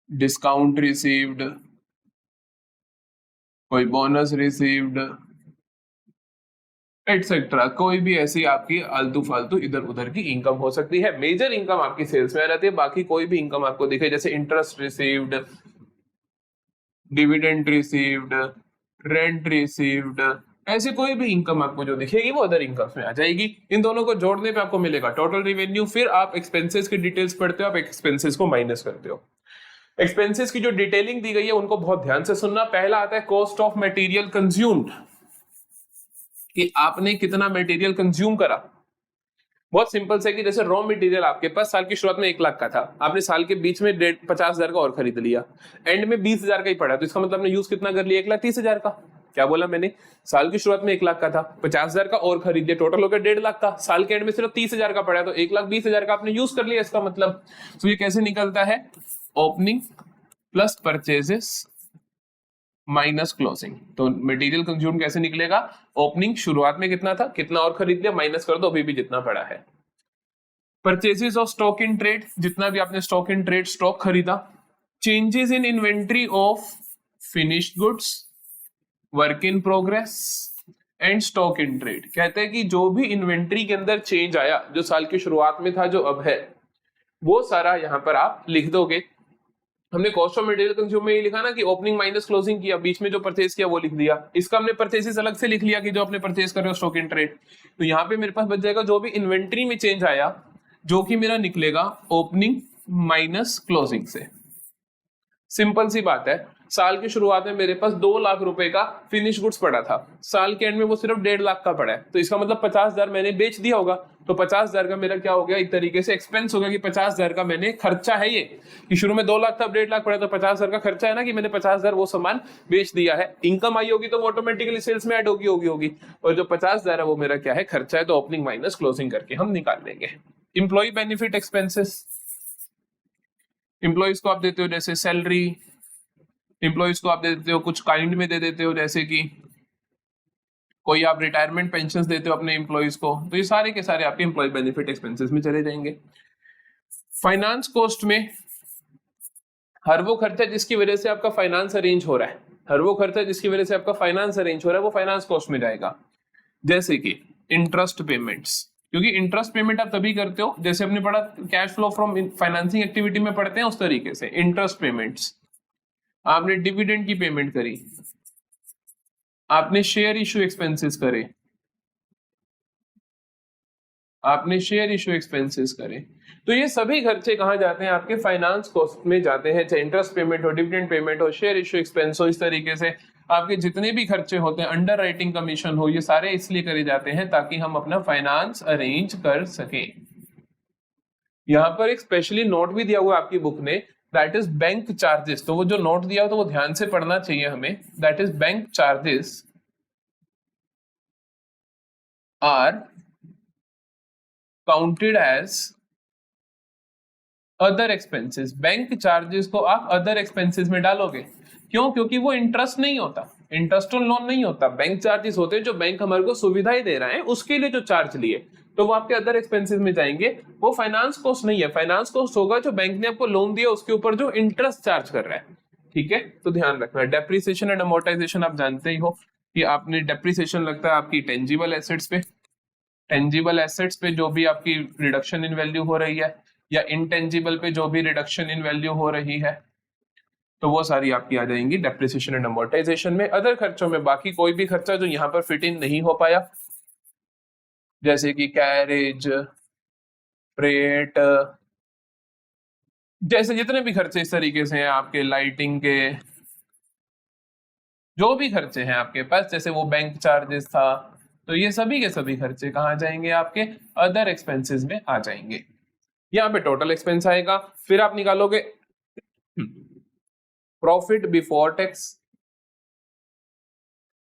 डिस्काउंट रिसीव्ड, कोई बोनस रिसीव्ड, एटसेट्रा, कोई भी ऐसी आपकी आलतू फालतू इधर उधर की इनकम हो सकती है। मेजर इनकम आपकी सेल्स में आ जाती है, बाकी कोई भी इनकम आपको दिखे, जैसे interest received, dividend received, rent received, ऐसे कोई भी इनकम आपको जो दिखेगी वो अदर इनकम में आ जाएगी। इन दोनों को जोड़ने पे आपको मिलेगा टोटल रिवेन्यू। फिर आप एक्सपेंसेस की डिटेल्स पढ़ते हो, आप एक्सपेंसेस को माइनस करते हो। एक्सपेंसेस की जो डिटेलिंग दी गई है उनको बहुत ध्यान से सुनना। पहला आता है कॉस्ट ऑफ मटेरियल कंज्यूम्ड, कि आपने कितना मटेरियल कंज्यूम करा। बहुत सिंपल से कि जैसे रॉ मटेरियल आपके पास साल की शुरुआत में 1 लाख का था, आपने साल के बीच में 50,000 का और खरीद लिया, एंड में 20,000 का ही पड़ा, तो इसका मतलब आपने यूज कितना कर लिया, 1,30,000 का। क्या बोला मैंने, साल की शुरुआत में 1 लाख का था, 50,000 का और खरीद लिया, टोटल हो गया 1.5 लाख का। साल के एंड में सिर्फ 30,000 का पड़ा, तो 1,20,000 का आपने यूज कर लिया। इसका मतलब तो ये कैसे निकलता है, opening plus purchases minus closing. तो मटेरियल कंज्यूम कैसे निकलेगा, ओपनिंग शुरुआत में कितना था, कितना और खरीद लिया, माइनस कर दो अभी भी जितना पड़ा है। Purchases of stock in trade, जितना भी आपने स्टॉक इन ट्रेड स्टॉक खरीदा। Changes in inventory of finished goods, work in progress and stock in trade. कहते हैं कि जो भी इन्वेंट्री के अंदर चेंज आया, जो साल की शुरुआत में था जो अब है, वो सारा यहां पर आप लिख दोगे। हमने कॉस्ट ऑफ मटेरियल कंज्यूम में ये लिखा ना कि ओपनिंग माइनस क्लोजिंग किया, बीच में जो परचेज किया वो लिख दिया। इसका हमने परचेजेस अलग से लिख लिया कि जो आपने परचेज कर रहे हो स्टॉक इन ट्रेड। तो यहाँ पे मेरे पास बच जाएगा जो भी इन्वेंट्री में चेंज आया, जो कि मेरा निकलेगा ओपनिंग माइनस क्लोजिंग से। सिंपल सी बात है। साल की शुरुआत में मेरे पास 2 लाख रुपए का फिनिश गुड्स पड़ा था, साल के एंड में वो सिर्फ 1.5 लाख का पड़ा है, तो इसका मतलब 50,000 मैंने बेच दिया होगा। तो 50,000 का मेरा क्या हो गया, एक तरीके से एक्सपेंस हो गया कि 50,000 का मैंने खर्चा है ये, कि शुरू में 2 लाख था, 1.5 लाख पड़ा, तो 50,000 का खर्चा है ना कि मैंने 50,000 वो सामान बेच दिया है। इनकम आई होगी तो वो ऑटोमेटिकली सेल्स में ऐड होगी, और जो 50,000 है वो मेरा क्या है, खर्चा है, तो ओपनिंग माइनस क्लोजिंग करके हम निकाल लेंगे। इंप्लॉय बेनिफिट एक्सपेंसेस, इंप्लॉइज को आप देते हो जैसे सैलरी, इंप्लॉइज को आप दे देते हो कुछ काइंड में दे देते हो, जैसे कि कोई आप रिटायरमेंट पेंशन देते हो अपने इंप्लॉइज को, तो ये सारे के सारे आपके इंप्लॉय बेनिफिट एक्सपेंसेस में चले जाएंगे। फाइनेंस कॉस्ट में हर वो खर्चा जिसकी वजह से आपका फाइनेंस अरेंज हो रहा है, हर वो खर्चा जिसकी वजह से आपका फाइनेंस अरेंज हो रहा है वो फाइनेंस कॉस्ट में जाएगा। जैसे कि इंटरेस्ट पेमेंट्स, क्योंकि इंटरेस्ट पेमेंट आप तभी करते हो, जैसे हमने पढ़ा cash flow from financing activity में पढ़ते हैं उस तरीके से इंटरेस्ट पेमेंट्स। आपने डिविडेंड की पेमेंट करी, आपने शेयर इशू एक्सपेंसेस करे, आपने शेयर इशू एक्सपेंसेस करे, तो ये सभी खर्चे कहां जाते हैं, आपके फाइनेंस कॉस्ट में जाते हैं, चाहे इंटरेस्ट पेमेंट हो, डिविडेंड पेमेंट हो, शेयर इशू एक्सपेंस हो। इस तरीके से आपके जितने भी खर्चे होते हैं, अंडर राइटिंग कमीशन हो, ये सारे इसलिए करे जाते हैं ताकि हम अपना फाइनेंस अरेंज कर सके। यहां पर एक स्पेशली नोट भी दिया हुआ है आपकी बुक में, दैट इज बैंक चार्जेस। तो वो जो नोट दिया हो तो वो ध्यान से पढ़ना चाहिए हमें। That is bank charges are counted as other expenses. Bank charges को आप अदर एक्सपेंसेस में डालोगे, क्यों? क्योंकि वो इंटरेस्ट नहीं होता, इंटरेस्ट ऑन लोन नहीं होता, बैंक चार्जेस होते हैं जो बैंक हमारे को सुविधाएं दे रहा है उसके लिए जो चार्ज लिए, तो वो आपके अदर एक्सपेंसेस में जाएंगे। वो फाइनेंस कॉस्ट नहीं है, फाइनेंस कॉस्ट होगा जो बैंक ने आपको लोन दिया उसके ऊपर जो इंटरेस्ट चार्ज कर रहा है। ठीक है, तो ध्यान रखना। डेप्रिसिएशन एंड अमोर्टाइजेशन आप जानते ही हो कि आपने डेप्रिसिएशन लगता है आपकी टेंजिबल एसेट्स पे, टेंजिबल एसेट्स पे जो भी आपकी रिडक्शन इन वैल्यू हो रही है, या इंटेंजिबल पे जो भी रिडक्शन इन वैल्यू हो रही है, तो वो सारी आपकी आ जाएंगी डेप्रिसिएशन एंड अमोर्टाइजेशन में। अदर खर्चों में बाकी कोई भी खर्चा जो यहाँ पर फिट इन नहीं हो पाया, जैसे कि कैरेज, फ्रेट, जैसे जितने भी खर्चे इस तरीके से हैं आपके, लाइटिंग के जो भी खर्चे हैं आपके पास, जैसे वो बैंक चार्जेस था, तो ये सभी के सभी खर्चे कहाँ जाएंगे, आपके अदर एक्सपेंसेस में आ जाएंगे। यहाँ पे टोटल एक्सपेंस आएगा, फिर आप निकालोगे profit before tax.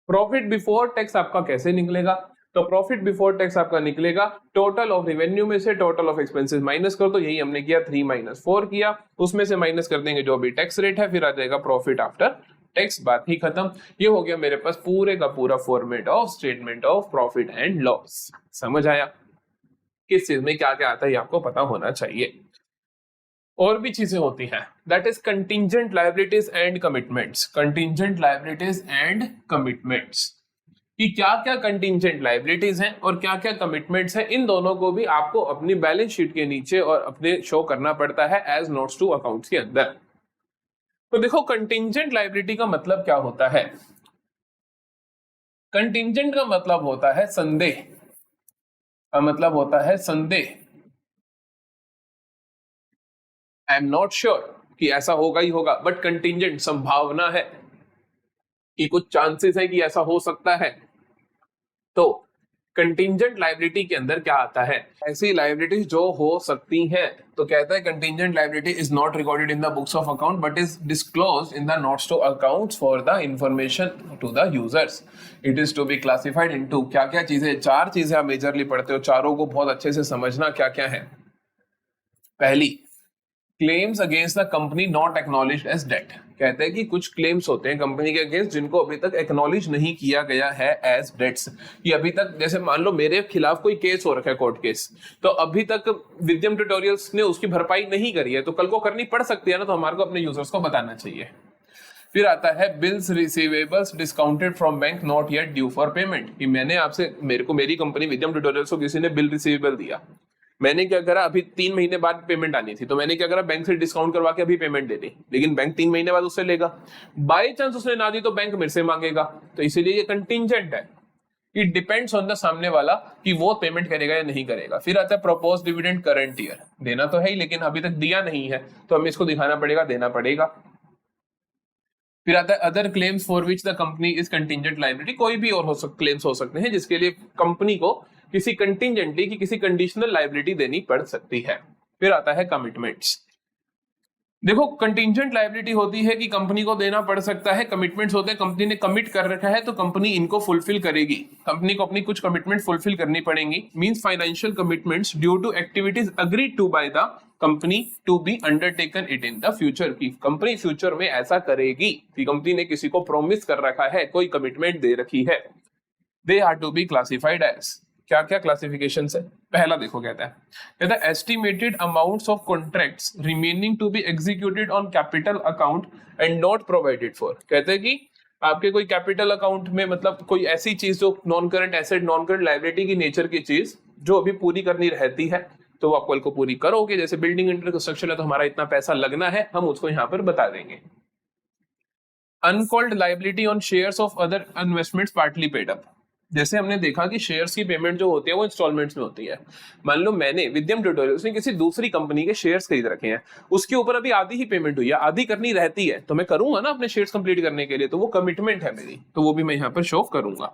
Profit before tax आपका कैसे निकलेगा, तो प्रॉफिट बिफोर टैक्स आपका निकलेगा टोटल ऑफ रेवेन्यू में से टोटल ऑफ एक्सपेंसेस माइनस कर दो। यही हमने किया, 3 - 4 किया, उसमें से माइनस कर देंगे जो भी टैक्स रेट है, फिर आ जाएगा प्रॉफिट आफ्टर टैक्स, बात ही खत्म। ये हो गया मेरे पास पूरे का पूरा format of statement of profit and loss. समझ आया? किस चीज में क्या क्या आता है आपको पता होना चाहिए। और भी चीजें होती हैं, that is contingent liabilities and commitments. Contingent liabilities and commitments कि क्या क्या कंटिंजेंट लायबिलिटीज हैं और क्या क्या कमिटमेंट्स हैं, इन दोनों को भी आपको अपनी बैलेंस शीट के नीचे और अपने शो करना पड़ता है एज नोट्स टू अकाउंट्स के अंदर। तो देखो कंटिंजेंट लायबिलिटी का मतलब क्या होता है। कंटिंजेंट का मतलब होता है संदेह, का मतलब होता है संदेह। आई एम नॉट श्योर कि ऐसा होगा ही होगा, बट कंटिंजेंट संभावना है कि कुछ चांसेस है कि ऐसा हो सकता है। तो कंटिंजेंट लायबिलिटी के अंदर क्या आता है, ऐसी लायबिलिटी जो हो सकती हैं। तो कहता है contingent liability is not recorded in the books of account but is disclosed in the notes to accounts for the information to the users. It is to be classified into, क्या क्या चीजें, 4 चीजें आप मेजरली पढ़ते हो, चारों को बहुत अच्छे से समझना क्या क्या है। पहली, claims against the company not acknowledged as debt. कहते हैं कि कुछ क्लेम्स होते हैं कंपनी के अगेंस्ट जिनको अभी तक एक्नॉलेज नहीं किया गया है एज डेट्स, कि अभी तक, जैसे मान लो मेरे खिलाफ कोई केस हो रखा है, कोर्ट केस, तो अभी तक विद्यम ट्यूटोरियल्स ने उसकी भरपाई नहीं करी है, तो कल को करनी पड़ सकती है ना, तो हमारे को अपने यूजर्स को बताना चाहिए। फिर आता है bills receivables discounted from bank not yet due for payment, कि मैंने आपसे, मेरी कंपनी विद्यम ट्यूटोरियल्स को किसी ने बिल रिसीवेबल दिया, मैंने क्या करा, अभी 3 महीने बाद पेमेंट आनी थी, तो मैंने क्या करा, बैंक से डिस्काउंट करवा के अभी पेमेंट दे दी, लेकिन बैंक 3 महीने बाद उससे लेगा। बाई चांस उसने ना दी तो बैंक मेरे से मांगेगा, तो इसीलिए ये कंटिंजेंट है। इट डिपेंड्स ऑन द सामने वाला कि वो पेमेंट करेगा या नहीं करेगा। फिर आता है प्रपोज डिविडेंड करंट ईयर, देना तो है ही लेकिन अभी तक दिया नहीं है, तो हमें इसको दिखाना पड़ेगा, देना पड़ेगा। फिर आता है other claims for which the company is contingent liability, कोई भी और क्लेम्स हो सकते हैं जिसके लिए कंपनी को किसी कंटिंजेंटली की किसी कंडीशनल लायबिलिटी देनी पड़ सकती है। फिर आता है कमिटमेंट्स। देखो कंटिंजेंट लायबिलिटी होती है कि कंपनी को देना पड़ सकता है, कमिटमेंट्स होते हैं कंपनी ने कमिट कर रखा है तो कंपनी इनको फुलफिल करेगी, कंपनी को अपनी कुछ कमिटमेंट फुलफिल करनी पड़ेंगी। Means financial commitments due to activities agreed to by the company to be undertaken it in the future, की कंपनी फ्यूचर में ऐसा करेगी कि कंपनी ने किसी को प्रॉमिस कर रखा है, कोई कमिटमेंट दे रखी है। They are to be classified as, क्या क्या क्लासिफिकेशन है। पहला देखो कहता है estimated amounts of contracts remaining to be executed on capital account and not provided for. कहते हैं कि आपके कोई कैपिटल अकाउंट में, मतलब कोई ऐसी चीज जो non current asset non current liability की नेचर की चीज जो अभी पूरी करनी रहती है तो आप कल को पूरी करोगे। जैसे बिल्डिंग अंडर कंस्ट्रक्शन है तो हमारा इतना पैसा लगना है, हम उसको यहाँ पर बता देंगे। Uncalled liability on shares of other investments partly paid up. जैसे हमने देखा कि शेयर्स की पेमेंट जो होती है वो इंस्टॉलमेंट्स में होती है। मान लो मैंने विद्यम ट्यूटोरियल्स ने किसी दूसरी कंपनी के शेयर्स खरीद रखे हैं, उसके ऊपर अभी आधी ही पेमेंट हुई है, आधी करनी रहती है तो मैं करूंगा ना अपने शेयर्स कंप्लीट करने के लिए, तो वो कमिटमेंट है मेरी, तो वो भी मैं यहाँ पर शो करूंगा।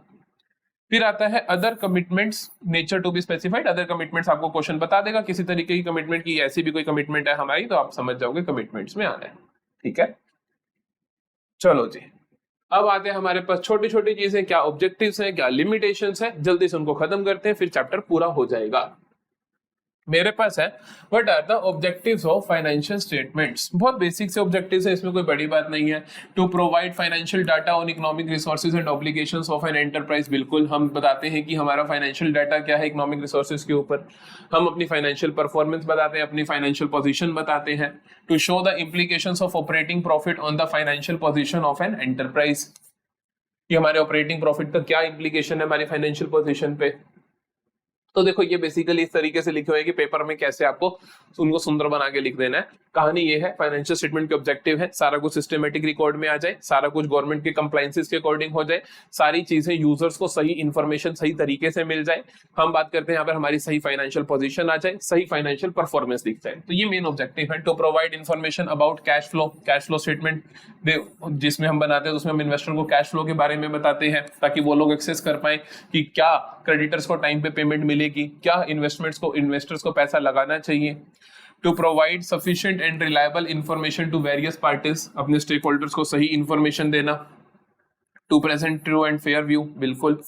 फिर आता है other commitments nature to be specified. Other commitments आपको क्वेश्चन बता देगा किसी तरीके की कमिटमेंट की, ऐसी भी कोई कमिटमेंट है हमारी तो आप समझ जाओगे कमिटमेंट्स में आना है। ठीक है, चलो जी, अब आते हैं हमारे पास छोटी छोटी चीजें, क्या ऑब्जेक्टिव्स हैं, क्या लिमिटेशंस हैं, जल्दी से उनको खत्म करते हैं फिर चैप्टर पूरा हो जाएगा। मेरे पास है what are the objectives of financial statements. बहुत बेसिक से ऑब्जेक्टिव्स है, इसमें कोई बड़ी बात नहीं है। To provide financial data on economic resources and obligations of an enterprise. बिल्कुल, हम बताते हैं कि हमारा फाइनेंशियल डाटा क्या है इकोनॉमिक रिसोर्सेज के ऊपर, हम अपनी फाइनेंशियल परफॉर्मेंस बताते हैं, अपनी फाइनेंशियल पोजीशन बताते हैं। To show the implications of operating profit on the financial position of an enterprise, कि हमारे ऑपरेटिंग प्रॉफिट का क्या इम्प्लीकेशन है हमारी फाइनेंशियल पोजीशन पे। तो देखो ये बेसिकली इस तरीके से लिखे हुए हैं कि पेपर में कैसे आपको उनको सुंदर बना के लिख देना है। कहानी ये है, फाइनेंशियल स्टेटमेंट के ऑब्जेक्टिव है सारा कुछ सिस्टमेटिक रिकॉर्ड में आ जाए, सारा कुछ गवर्नमेंट के कंप्लायंसेस के अकॉर्डिंग हो जाए, सारी चीजें यूजर्स को सही इंफॉर्मेशन सही तरीके से मिल जाए। हम बात करते हैं यहाँ पर हमारी सही फाइनेंशियल पोजीशन आ जाए, सही फाइनेंशियल परफॉर्मेंस दिख जाए, तो ये मेन ऑब्जेक्टिव है। To provide information about cash flow statement जिसमें हम बनाते हैं उसमें हम इन्वेस्टर को कैश फ्लो के बारे में बताते हैं ताकि वो लोग एक्सेस कर पाए कि क्या क्रेडिटर्स को टाइम पे पेमेंट मिलेगी, क्या इन्वेस्टर्स को पैसा लगाना चाहिए। To provide sufficient and reliable information to various parties, अपने स्टेक होल्डर्स को सही इंफॉर्मेशन देना। To present true and fair view, बिल्कुल।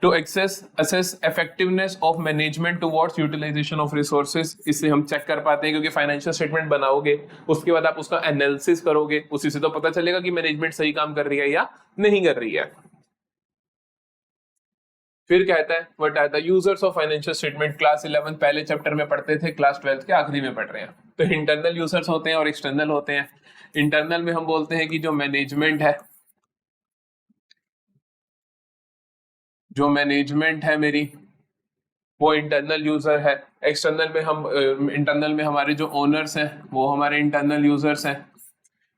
To assess effectiveness of management towards utilisation of resources, इससे हम चेक कर पाते हैं क्योंकि फाइनेंशियल स्टेटमेंट बनाओगे उसके बाद आप उसका एनालिसिस करोगे, उसी से तो पता चलेगा कि मैनेजमेंट सही काम कर रही है या नहीं कर रही है। फिर कहता है what are the users of financial statement. Class 11 पहले चैप्टर में पढ़ते थे, क्लास 12 के आखिरी में पढ़ रहे हैं। तो इंटरनल यूजर्स होते हैं और एक्सटर्नल होते हैं। इंटरनल में हम बोलते हैं कि जो मैनेजमेंट है मेरी वो इंटरनल यूजर है। इंटरनल में हमारे जो ओनर्स हैं वो हमारे इंटरनल यूजर्स हैं।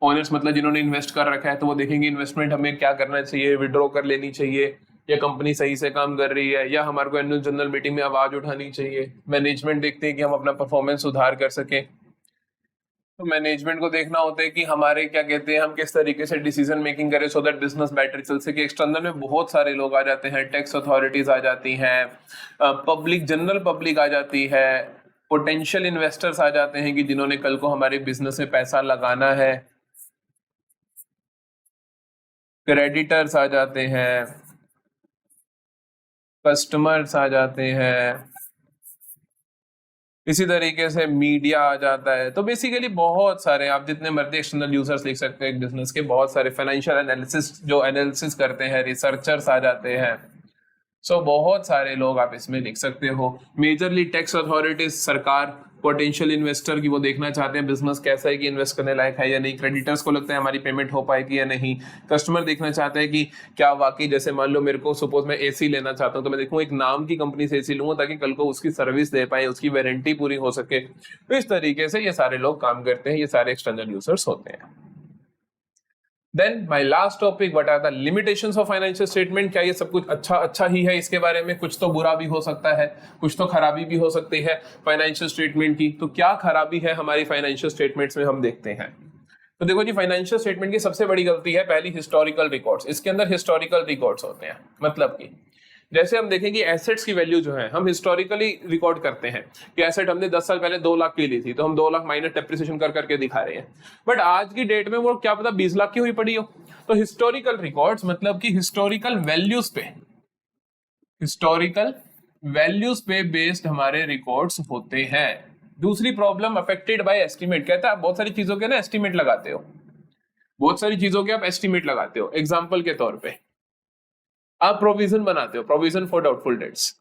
ओनर्स मतलब जिन्होंने इन्वेस्ट कर रखा है, तो वो देखेंगे इन्वेस्टमेंट हमें क्या करना चाहिए, विड्रॉ कर लेनी चाहिए या कंपनी सही से काम कर रही है या हमारे को एनुअल जनरल मीटिंग में आवाज उठानी चाहिए। मैनेजमेंट देखते हैं कि हम अपना परफॉर्मेंस सुधार कर सकें, तो मैनेजमेंट को देखना होता है कि हमारे क्या कहते हैं हम किस तरीके से डिसीजन मेकिंग करें सो दैट बिजनेस बेटर चल सके। एक्सटर्नल में बहुत सारे लोग आ जाते हैं, टैक्स अथॉरिटीज आ जाती हैं, जनरल पब्लिक आ जाती है, पोटेंशियल इन्वेस्टर्स आ जाते हैं कि जिन्होंने कल को हमारे बिजनेस में पैसा लगाना है, क्रेडिटर्स आ जाते हैं, कस्टमर्स आ जाते हैं, इसी तरीके से मीडिया आ जाता है। तो बेसिकली बहुत सारे, आप जितने मर्जी एक्सटर्नल यूजर्स लिख सकते हैं एक बिजनेस के, बहुत सारे फाइनेंशियल एनालिसिस करते हैं, रिसर्चर्स आ जाते हैं। सो बहुत सारे लोग आप इसमें लिख सकते हो। मेजरली टैक्स अथॉरिटीज, सरकार, पोटेंशियल इन्वेस्टर की वो देखना चाहते हैं बिजनेस कैसा है कि इन्वेस्ट करने लायक है या नहीं, क्रेडिटर्स को लगता है हमारी पेमेंट हो पाएगी या नहीं, कस्टमर देखना चाहते हैं कि क्या वाकई, जैसे मान लो मेरे को सपोज मैं एसी लेना चाहता हूँ तो मैं देखूँ एक नाम की कंपनी से एसी लूंगा ताकि कल को उसकी सर्विस दे पाए, उसकी वारंटी पूरी हो सके। तो इस तरीके से ये सारे लोग काम करते हैं, ये सारे एक्सटर्नल यूजर्स होते हैं। Then my last topic, what are the limitations of financial statement। क्या ये सब कुछ अच्छा ही है, इसके बारे में कुछ तो बुरा भी हो सकता है, कुछ तो खराबी भी हो सकती है फाइनेंशियल स्टेटमेंट की। तो क्या खराबी है हमारी फाइनेंशियल स्टेटमेंट्स में हम देखते हैं। तो देखो जी, फाइनेंशियल स्टेटमेंट की सबसे बड़ी गलती है पहली हिस्टोरिकल रिकॉर्ड्स। इसके अंदर हिस्टोरिकल रिकॉर्ड्स होते हैं, मतलब कि जैसे हम देखें कि एसेट्स की वैल्यू जो है हम हिस्टोरिकली रिकॉर्ड करते हैं कि एसेट हमने 10 साल पहले 2 लाख की ली थी तो हम 2 लाख माइनस डेप्रिसिएशन कर करके दिखा रहे हैं, बट आज की डेट में वो क्या पता 20 लाख की हुई पड़ी हो। तो हिस्टोरिकल रिकॉर्ड्स मतलब कि हिस्टोरिकल वैल्यूज पे बेस्ड हमारे रिकॉर्ड्स होते हैं। दूसरी प्रॉब्लम अफेक्टेड बाय एस्टिमेट, कहता है आप बहुत सारी चीजों के ना एस्टिमेट लगाते हो, बहुत सारी चीजों के आप एस्टिमेट लगाते हो। एग्जांपल के तौर पे आप प्रोविजन बनाते हो, provision for doubtful dates,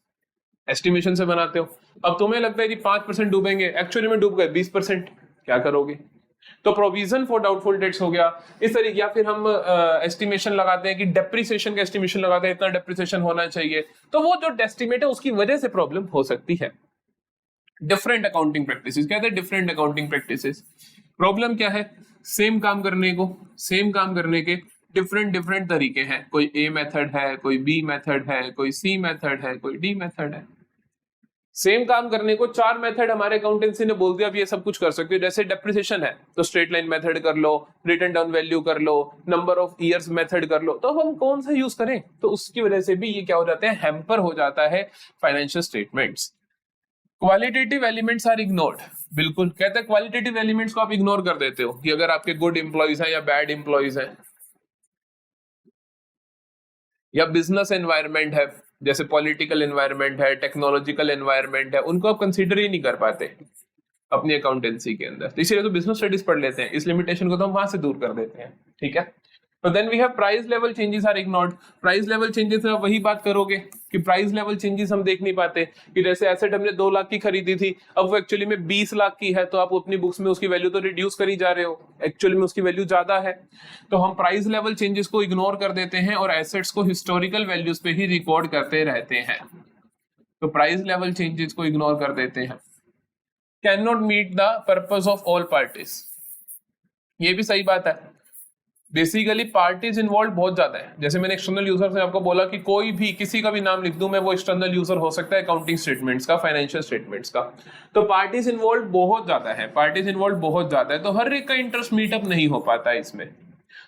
estimation से बनाते हो। अब तुम्हें लगता है कि 5% डूबेंगे, एक्चुअली में डूब गए 20%, क्या करोगे? तो प्रोविजन फॉर डाउटफुल डेट्स हो गया इस तरीके। या फिर हम एस्टिमेशन लगाते हैं कि डेप्रिसिएशन का एस्टिमेशन लगाते हैं, इतना डेप्रिसिएशन होना चाहिए, तो वो जो एस्टिमेट है उसकी वजह से प्रॉब्लम हो सकती है। डिफरेंट अकाउंटिंग प्रैक्टिसेस, कहते हैं डिफरेंट अकाउंटिंग प्रैक्टिसेस। प्रॉब्लम क्या है? सेम काम करने के डिफरेंट तरीके हैं। कोई ए मेथड है, कोई बी मेथड है, कोई सी मेथड है, कोई डी मेथड है। सेम काम करने को 4 मेथड हमारे अकाउंटेंसी ने बोल दिया अब ये सब कुछ कर सकते हो। जैसे डेप्रिसिएशन है तो स्ट्रेट लाइन मेथड कर लो, रिटन डाउन वैल्यू कर लो, नंबर ऑफ ईयर्स मेथड कर लो, तो हम कौन सा यूज करें? तो उसकी वजह से भी ये क्या हो जाता है, हैम्पर हो जाता है financial statements. Qualitative elements are ignored, बिल्कुल कहते हैं क्वालिटेटिव एलिमेंट्स को आप इग्नोर कर देते हो कि अगर आपके गुड इंप्लॉइज हैं या बैड इंप्लॉइज हैं, या बिजनेस एनवायरनमेंट है, जैसे पॉलिटिकल एनवायरनमेंट है, टेक्नोलॉजिकल एनवायरनमेंट है, उनको आप कंसीडर ही नहीं कर पाते अपनी अकाउंटेंसी के अंदर। तो इसीलिए तो बिजनेस स्टडीज पढ़ लेते हैं, इस लिमिटेशन को तो हम वहां से दूर कर देते हैं, ठीक है। तो then we have price level changes are ignored. Price level changes में आप वही बात करोगे कि प्राइस लेवल चेंजेस हम देख नहीं पाते कि जैसे एसेट हमने 2 लाख की खरीदी थी, अब वो एक्चुअली में 20 लाख की है, तो आप अपनी बुक्स में उसकी वैल्यू तो रिड्यूस करी जा रहे हो, एक्चुअली में उसकी वैल्यू ज्यादा है। तो हम प्राइस लेवल चेंजेस को इग्नोर कर देते हैं और एसेट्स को हिस्टोरिकल वैल्यूज पे ही रिकॉर्ड करते रहते हैं। तो प्राइस लेवल चेंजेस को इग्नोर कर देते हैं। Can not meet the purpose of all parties, ये भी सही बात है। बेसिकली पार्टीज इन्वॉल्व बहुत ज्यादा है। जैसे मैंने एक्सटर्नल यूजर से आपको बोला कि कोई भी किसी का भी नाम लिख दूं मैं, वो एक्सटर्नल यूजर हो सकता है अकाउंटिंग स्टेटमेंट्स का, फाइनेंशियल स्टेटमेंट्स का। तो पार्टीज इन्वॉल्व बहुत ज्यादा है, तो हर एक का इंटरेस्ट मीटअप नहीं हो पाता है इसमें।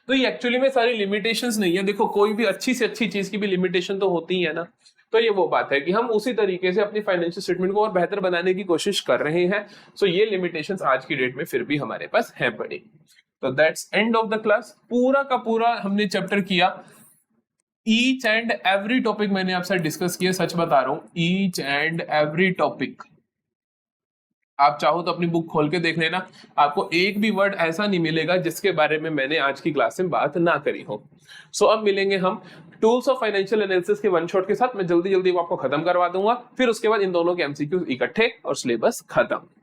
तो ये एक्चुअली में सारी लिमिटेशंस नहीं है। देखो कोई भी अच्छी से अच्छी चीज की भी लिमिटेशन तो होती है ना। तो ये वो बात है कि हम उसी तरीके से अपनी फाइनेंशियल स्टेटमेंट को और बेहतर बनाने की कोशिश कर रहे हैं। सो ये लिमिटेशंस आज की डेट में फिर भी हमारे पास है पड़ी। तो that's end of the class. पूरा का पूरा हमने चैप्टर किया, ईच एंड एवरी टॉपिक मैंने आपसे डिस्कस किया, सच बता रहा हूं, ईच एंड एवरी टॉपिक। आप चाहो तो अपनी बुक खोल के देख लेना, आपको एक भी वर्ड ऐसा नहीं मिलेगा जिसके बारे में मैंने आज की क्लास में बात ना करी हो। सो अब मिलेंगे हम टूल्स ऑफ फाइनेंशियल एनालिसिस के वन शॉट के साथ। मैं जल्दी जल्दी आपको खत्म करवा दूंगा, फिर उसके बाद इन दोनों के एमसीक्यूज इकट्ठे और सिलेबस खत्म।